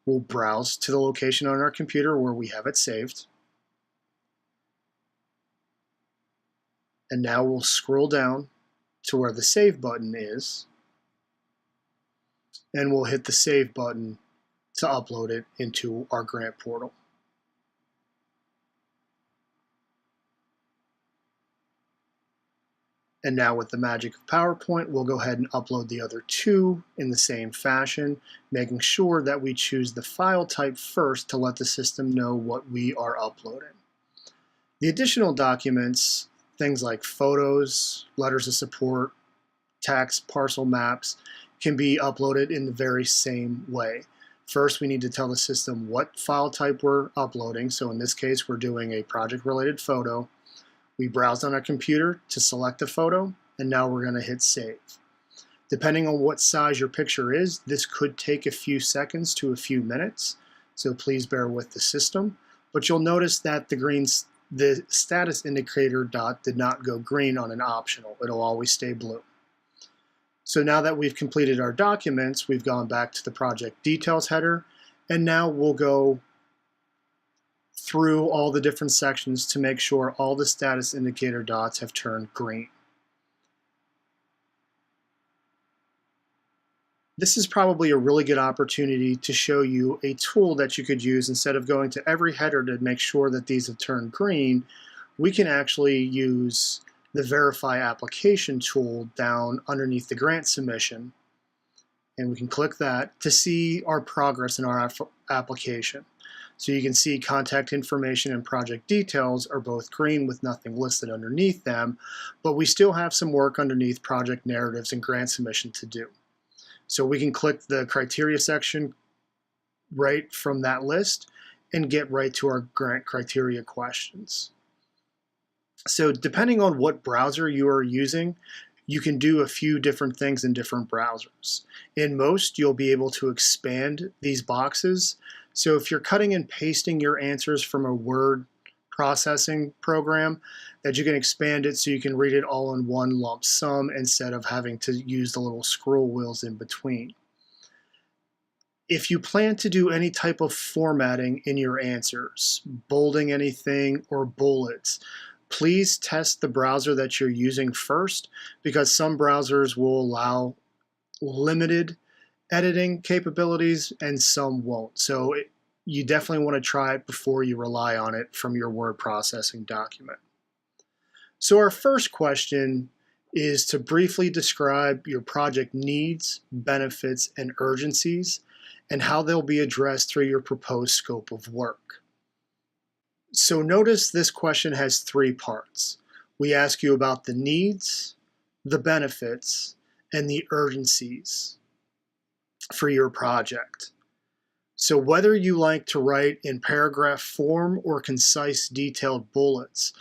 We'll browse to the location on our computer where we have it saved. And now we'll scroll down to where the Save button is, and we'll hit the Save button to upload it into our grant portal. And now with the magic of PowerPoint, we'll go ahead and upload the other two in the same fashion, making sure that we choose the file type first to let the system know what we are uploading. The additional documents, things like photos, letters of support, tax parcel maps, can be uploaded in the very same way. First, we need to tell the system what file type we're uploading. So in this case, we're doing a project-related photo. We browse on our computer to select a photo, and now we're going to hit Save. Depending on what size your picture is, this could take a few seconds to a few minutes, so please bear with the system. But you'll notice that the status indicator dot did not go green on an optional. It'll always stay blue. So now that we've completed our documents, we've gone back to the project details header, and now we'll go through all the different sections to make sure all the status indicator dots have turned green. This is probably a really good opportunity to show you a tool that you could use. Instead of going to every header to make sure that these have turned green, we can actually use the Verify Application tool down underneath the grant submission, and we can click that to see our progress in our application. So you can see contact information and project details are both green with nothing listed underneath them, but we still have some work underneath project narratives and grant submission to do. So we can click the criteria section right from that list and get right to our grant criteria questions. So depending on what browser you are using, you can do a few different things in different browsers. In most, you'll be able to expand these boxes. So if you're cutting and pasting your answers from a word processing program, that you can expand it so you can read it all in one lump sum instead of having to use the little scroll wheels in between. If you plan to do any type of formatting in your answers, bolding anything or bullets, please test the browser that you're using first, because some browsers will allow limited editing capabilities and some won't. So you definitely want to try it before you rely on it from your word processing document. So our first question is to briefly describe your project needs, benefits, and urgencies, and how they'll be addressed through your proposed scope of work. So notice this question has three parts. We ask you about the needs, the benefits, and the urgencies for your project. So whether you like to write in paragraph form or concise detailed bullets,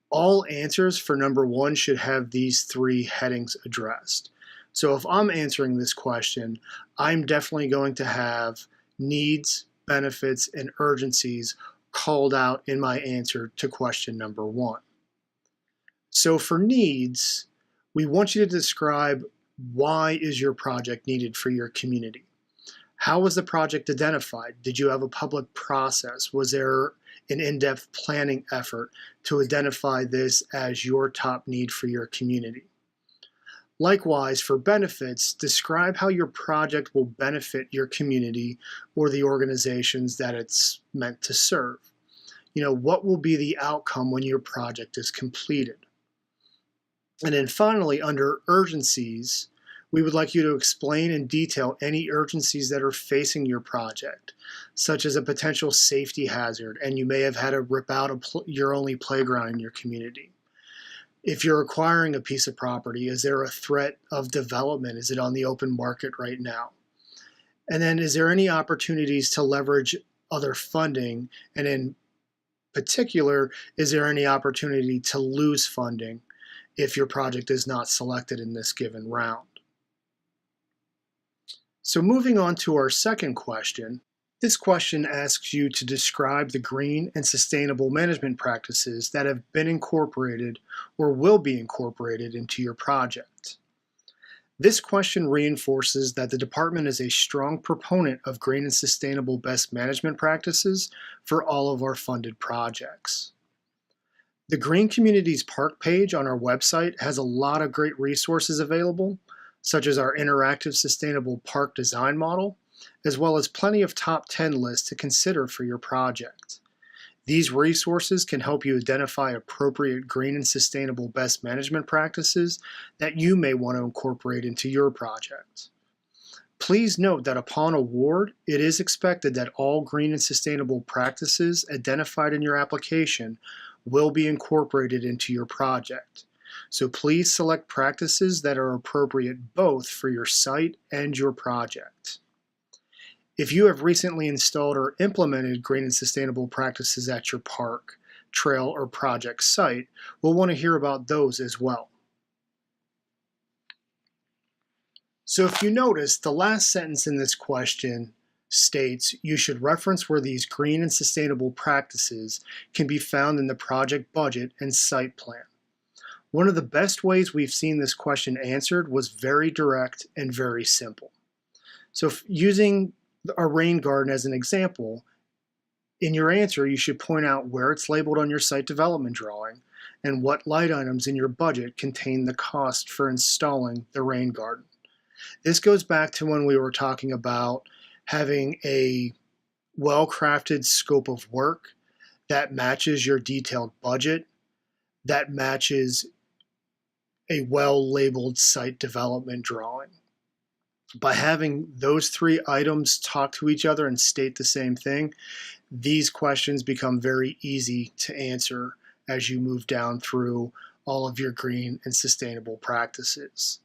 all answers for number one should have these three headings addressed. So if I'm answering this question, I'm definitely going to have needs, benefits, and urgencies called out in my answer to question number one. So for needs, we want you to describe why is your project needed for your community. How was the project identified? Did you have a public process? Was there an in-depth planning effort to identify this as your top need for your community? Likewise, for benefits, describe how your project will benefit your community or the organizations that it's meant to serve. What will be the outcome when your project is completed? And then finally, under urgencies, we would like you to explain in detail any urgencies that are facing your project, such as a potential safety hazard, and you may have had to rip out your only playground in your community. If you're acquiring a piece of property, is there a threat of development? Is it on the open market right now? And then is there any opportunities to leverage other funding? And in particular, is there any opportunity to lose funding if your project is not selected in this given round? So moving on to our second question, this question asks you to describe the green and sustainable management practices that have been incorporated or will be incorporated into your project. This question reinforces that the department is a strong proponent of green and sustainable best management practices for all of our funded projects. The Green Communities Park page on our website has a lot of great resources available, such as our interactive sustainable park design model, as well as plenty of top 10 lists to consider for your project. These resources can help you identify appropriate green and sustainable best management practices that you may want to incorporate into your project. Please note that upon award, it is expected that all green and sustainable practices identified in your application will be incorporated into your project. So please select practices that are appropriate both for your site and your project. If you have recently installed or implemented green and sustainable practices at your park, trail, or project site, we'll want to hear about those as well. So if you notice, the last sentence in this question states you should reference where these green and sustainable practices can be found in the project budget and site plan. One of the best ways we've seen this question answered was very direct and very simple. So using a rain garden as an example, in your answer you should point out where it's labeled on your site development drawing and what line items in your budget contain the cost for installing the rain garden. This goes back to when we were talking about having a well-crafted scope of work that matches your detailed budget, that matches a well-labeled site development drawing. By having those three items talk to each other and state the same thing, these questions become very easy to answer as you move down through all of your green and sustainable practices.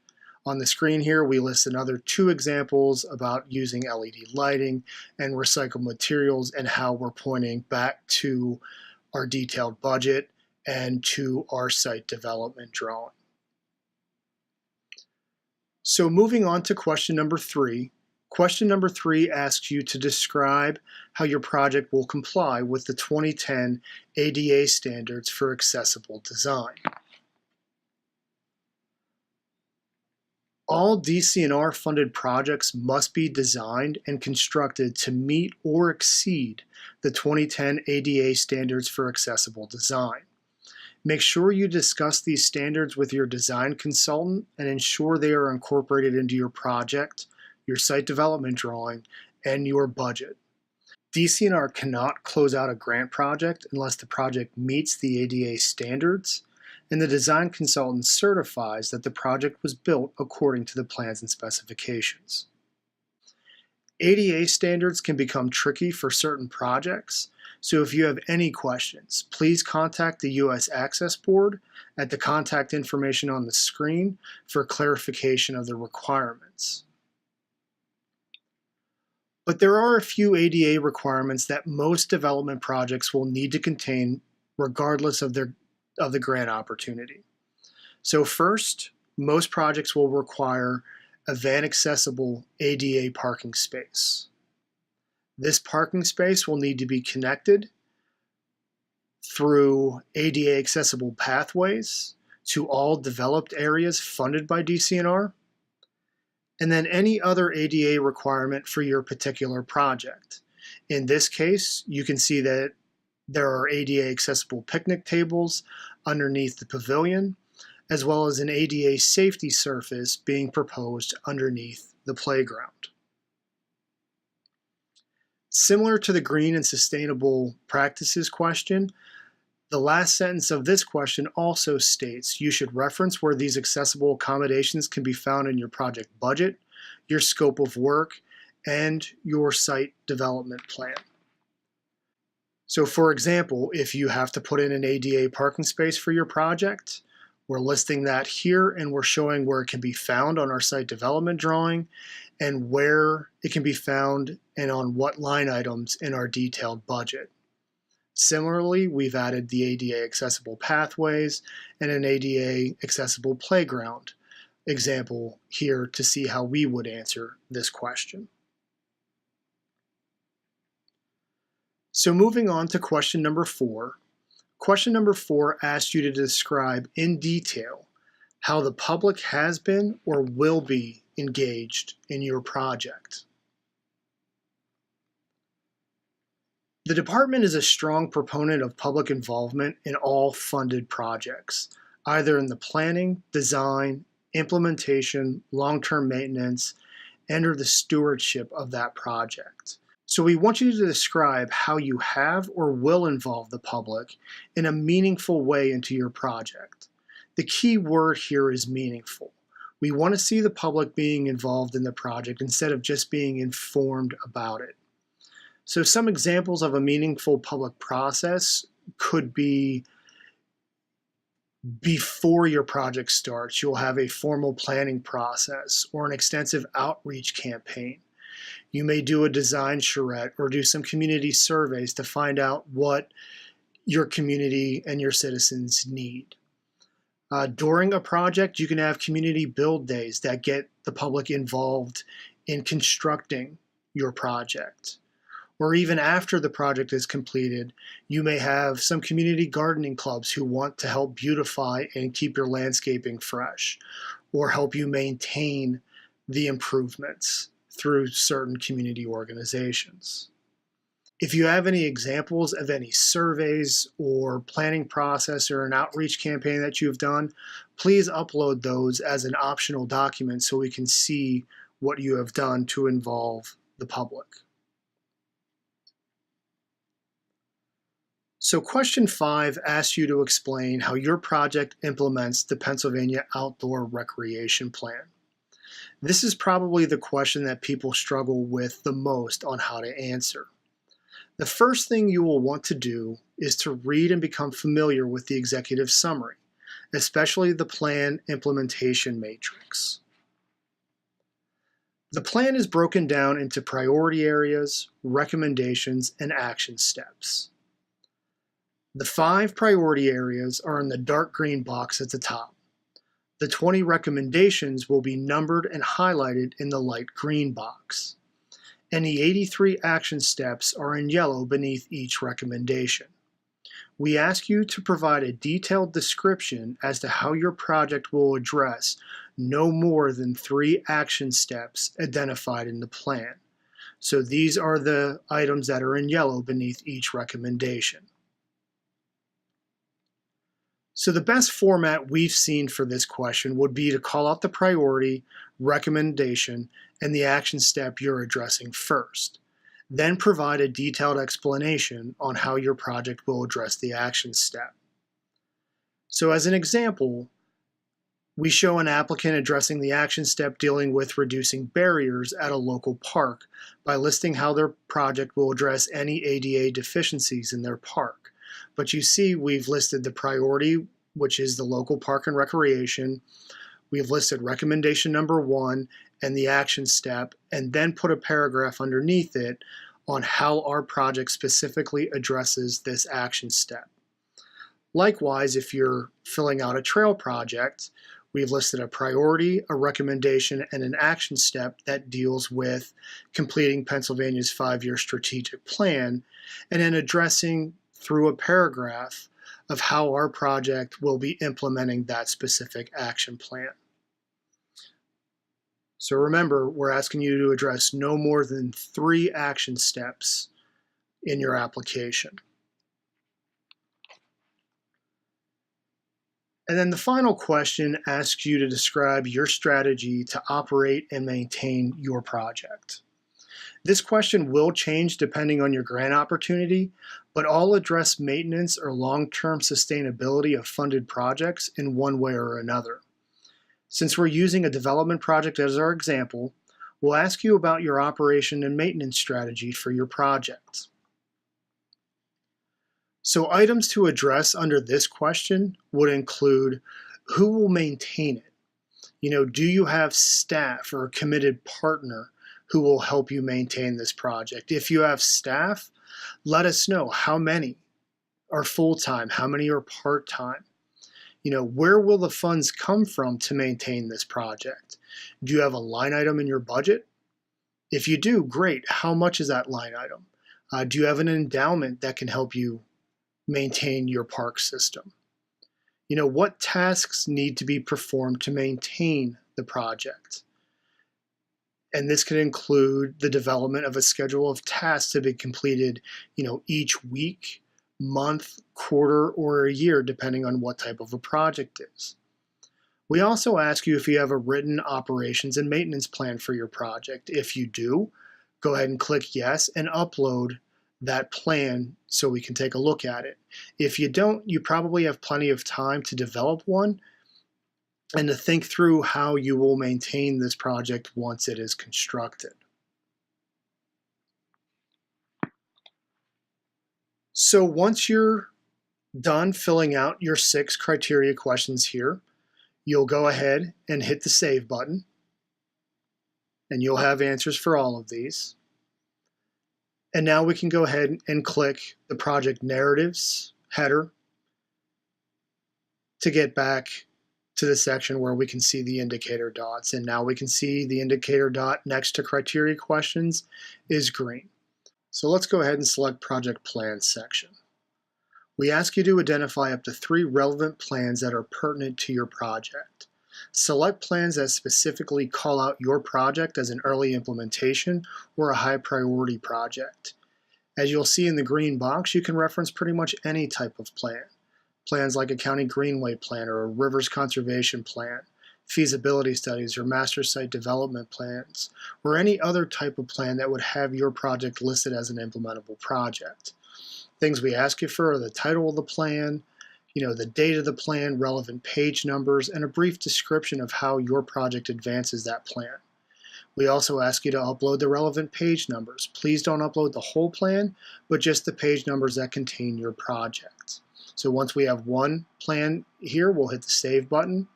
On the screen here, we list another 2 examples about using LED lighting and recycled materials and how we're pointing back to our detailed budget and to our site development drawing. So moving on to question number 3. Question number 3 asks you to describe how your project will comply with the 2010 ADA standards for accessible design. All DCNR funded projects must be designed and constructed to meet or exceed the 2010 ADA standards for accessible design. Make sure you discuss these standards with your design consultant and ensure they are incorporated into your project, your site development drawing, and your budget. DCNR cannot close out a grant project unless the project meets the ADA standards and the design consultant certifies that the project was built according to the plans and specifications. ADA standards can become tricky for certain projects, so if you have any questions, please contact the U.S. Access Board at the contact information on the screen for clarification of the requirements. But there are a few ADA requirements that most development projects will need to contain regardless of the grant opportunity. So first, most projects will require a van-accessible ADA parking space. This parking space will need to be connected through ADA accessible pathways to all developed areas funded by DCNR, and then any other ADA requirement for your particular project. In this case, you can see that there are ADA accessible picnic tables underneath the pavilion, as well as an ADA safety surface being proposed underneath the playground. Similar to the green and sustainable practices question, the last sentence of this question also states you should reference where these accessible accommodations can be found in your project budget, your scope of work, and your site development plan. So for example, if you have to put in an ADA parking space for your project, we're listing that here and we're showing where it can be found on our site development drawing and where it can be found and on what line items in our detailed budget. Similarly, we've added the ADA accessible pathways and an ADA accessible playground example here to see how we would answer this question. So moving on to question number 4. Question number 4 asks you to describe in detail how the public has been or will be engaged in your project. The department is a strong proponent of public involvement in all funded projects, either in the planning, design, implementation, long-term maintenance, and or the stewardship of that project. So we want you to describe how you have or will involve the public in a meaningful way into your project. The key word here is meaningful. We want to see the public being involved in the project instead of just being informed about it. So some examples of a meaningful public process could be before your project starts, you'll have a formal planning process or an extensive outreach campaign. You may do a design charrette or do some community surveys to find out what your community and your citizens need. During a project, you can have community build days that get the public involved in constructing your project. Or even after the project is completed, you may have some community gardening clubs who want to help beautify and keep your landscaping fresh, or help you maintain the improvements through certain community organizations. If you have any examples of any surveys or planning process or an outreach campaign that you've done, please upload those as an optional document so we can see what you have done to involve the public. So question 5 asks you to explain how your project implements the Pennsylvania Outdoor Recreation Plan. This is probably the question that people struggle with the most on how to answer. The first thing you will want to do is to read and become familiar with the executive summary, especially the plan implementation matrix. The plan is broken down into priority areas, recommendations, and action steps. The 5 priority areas are in the dark green box at the top. The 20 recommendations will be numbered and highlighted in the light green box. And the 83 action steps are in yellow beneath each recommendation. We ask you to provide a detailed description as to how your project will address no more than 3 action steps identified in the plan. So these are the items that are in yellow beneath each recommendation. So the best format we've seen for this question would be to call out the priority, recommendation, and the action step you're addressing first. Then provide a detailed explanation on how your project will address the action step. So as an example, we show an applicant addressing the action step dealing with reducing barriers at a local park by listing how their project will address any ADA deficiencies in their park. But you see we've listed the priority, which is the local park and recreation. We've listed recommendation number 1 and the action step, and then put a paragraph underneath it on how our project specifically addresses this action step. Likewise, if you're filling out a trail project, we've listed a priority, a recommendation, and an action step that deals with completing Pennsylvania's 5-year strategic plan, and then addressing through a paragraph of how our project will be implementing that specific action plan. So remember, we're asking you to address no more than 3 action steps in your application. And then the final question asks you to describe your strategy to operate and maintain your project. This question will change depending on your grant opportunity, but all address maintenance or long-term sustainability of funded projects in one way or another. Since we're using a development project as our example, we'll ask you about your operation and maintenance strategy for your project. So items to address under this question would include who will maintain it? Do you have staff or a committed partner who will help you maintain this project? If you have staff, let us know how many are full-time, how many are part-time. Where will the funds come from to maintain this project? Do you have a line item in your budget? If you do, great. How much is that line item? Do you have an endowment that can help you maintain your park system? What tasks need to be performed to maintain the project? And this could include the development of a schedule of tasks to be completed, each week, month, quarter, or a year, depending on what type of a project is. We also ask you if you have a written operations and maintenance plan for your project. If you do, go ahead and click yes and upload that plan so we can take a look at it. If you don't, you probably have plenty of time to develop one and to think through how you will maintain this project once it is constructed. So once you're done filling out your 6 criteria questions here, you'll go ahead and hit the Save button, and you'll have answers for all of these. And now we can go ahead and click the project narratives header to get back to the section where we can see the indicator dots. And now we can see the indicator dot next to criteria questions is green. So let's go ahead and select Project Plans section. We ask you to identify up to 3 relevant plans that are pertinent to your project. Select plans that specifically call out your project as an early implementation or a high priority project. As you'll see in the green box, you can reference pretty much any type of plan. Plans like a county greenway plan or a rivers conservation plan, feasibility studies or master site development plans, or any other type of plan that would have your project listed as an implementable project. Things we ask you for are the title of the plan, the date of the plan, relevant page numbers, and a brief description of how your project advances that plan. We also ask you to upload the relevant page numbers. Please don't upload the whole plan, but just the page numbers that contain your project. So once we have one plan here, we'll hit the Save button,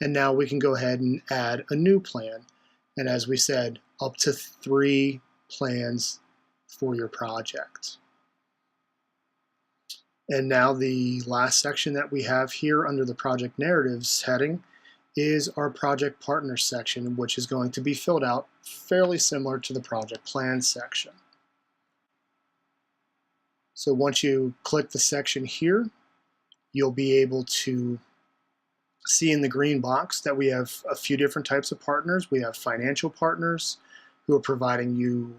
and now we can go ahead and add a new plan. And as we said, up to 3 plans for your project. And now the last section that we have here under the Project Narratives heading is our Project Partners section, which is going to be filled out fairly similar to the Project Plans section. So once you click the section here, you'll be able to see in the green box that we have a few different types of partners. We have financial partners who are providing you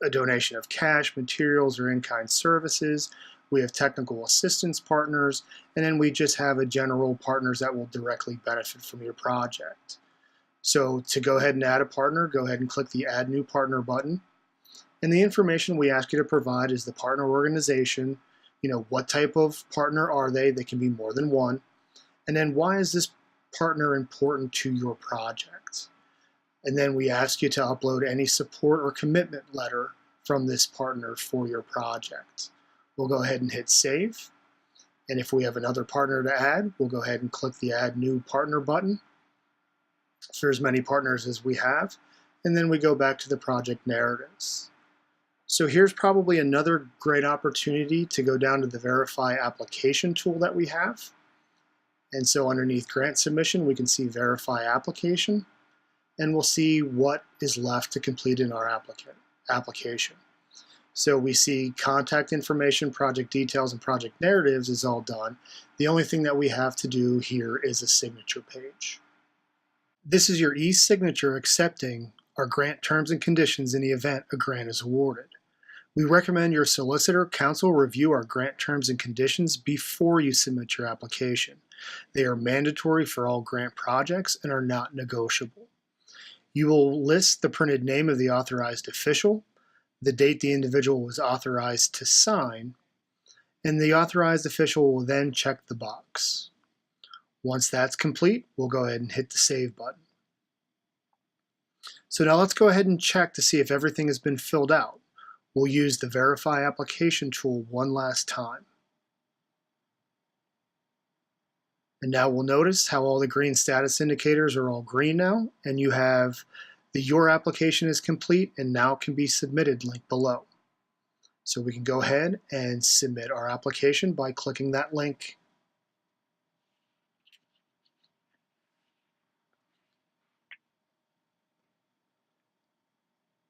a donation of cash, materials, or in-kind services. We have technical assistance partners, and then we just have a general partners that will directly benefit from your project. So to go ahead and add a partner, go ahead and click the Add New Partner button. And the information we ask you to provide is the partner organization, what type of partner are they? They can be more than one. And then why is this partner important to your project? And then we ask you to upload any support or commitment letter from this partner for your project. We'll go ahead and hit Save. And if we have another partner to add, we'll go ahead and click the Add New Partner button for as many partners as we have. And then we go back to the project narratives. So here's probably another great opportunity to go down to the Verify Application tool that we have. And so underneath Grant Submission, we can see Verify Application, and we'll see what is left to complete in our application. So we see contact information, project details, and project narratives is all done. The only thing that we have to do here is a signature page. This is your e-signature accepting our grant terms and conditions in the event a grant is awarded. We recommend your solicitor counsel review our grant terms and conditions before you submit your application. They are mandatory for all grant projects and are not negotiable. You will list the printed name of the authorized official, the date the individual was authorized to sign, and the authorized official will then check the box. Once that's complete, we'll go ahead and hit the Save button. So now let's go ahead and check to see if everything has been filled out. We'll use the Verify Application tool one last time. And now we'll notice how all the green status indicators are all green now, and you have the Your Application is Complete and Now Can Be Submitted link below. So we can go ahead and submit our application by clicking that link.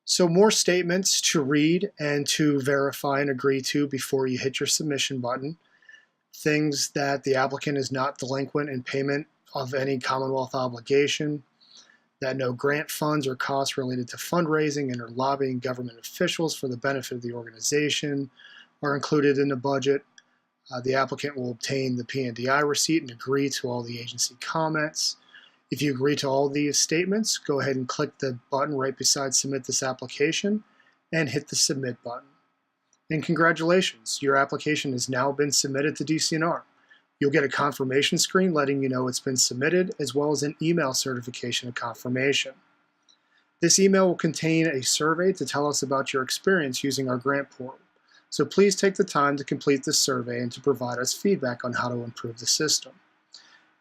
So more statements to read and to verify and agree to before you hit your submission button. Things that the applicant is not delinquent in payment of any Commonwealth obligation, that no grant funds or costs related to fundraising and or lobbying government officials for the benefit of the organization are included in the budget. The applicant will obtain the PNDI receipt and agree to all the agency comments. If you agree to all these statements, go ahead and click the button right beside Submit this application and hit the Submit button. And congratulations, your application has now been submitted to DCNR. You'll get a confirmation screen letting you know it's been submitted, as well as an email certification of confirmation. This email will contain a survey to tell us about your experience using our grant portal. So please take the time to complete this survey and to provide us feedback on how to improve the system.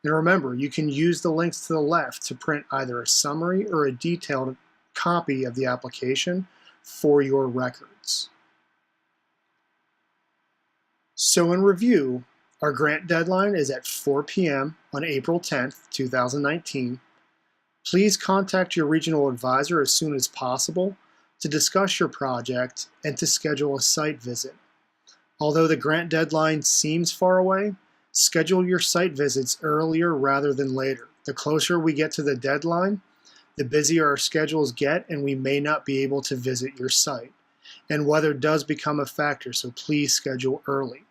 And remember, you can use the links to the left to print either a summary or a detailed copy of the application for your records. So in review, our grant deadline is at 4 p.m. on April 10th, 2019. Please contact your regional advisor as soon as possible to discuss your project and to schedule a site visit. Although the grant deadline seems far away, schedule your site visits earlier rather than later. The closer we get to the deadline, the busier our schedules get and we may not be able to visit your site. And weather does become a factor, so please schedule early.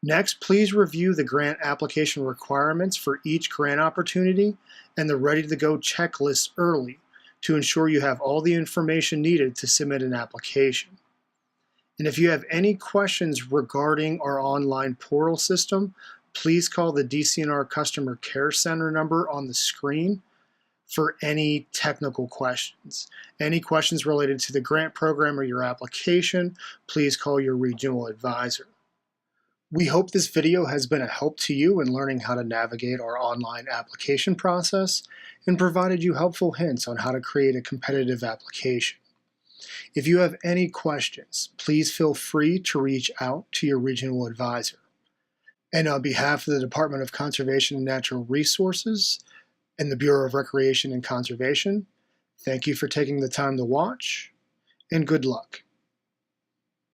Next, please review the grant application requirements for each grant opportunity and the ready-to-go checklist early to ensure you have all the information needed to submit an application. And if you have any questions regarding our online portal system, please call the DCNR Customer Care Center number on the screen for any technical questions. Any questions related to the grant program or your application, please call your regional advisor. We hope this video has been a help to you in learning how to navigate our online application process and provided you helpful hints on how to create a competitive application. If you have any questions, please feel free to reach out to your regional advisor. And on behalf of the Department of Conservation and Natural Resources and the Bureau of Recreation and Conservation, thank you for taking the time to watch, and good luck.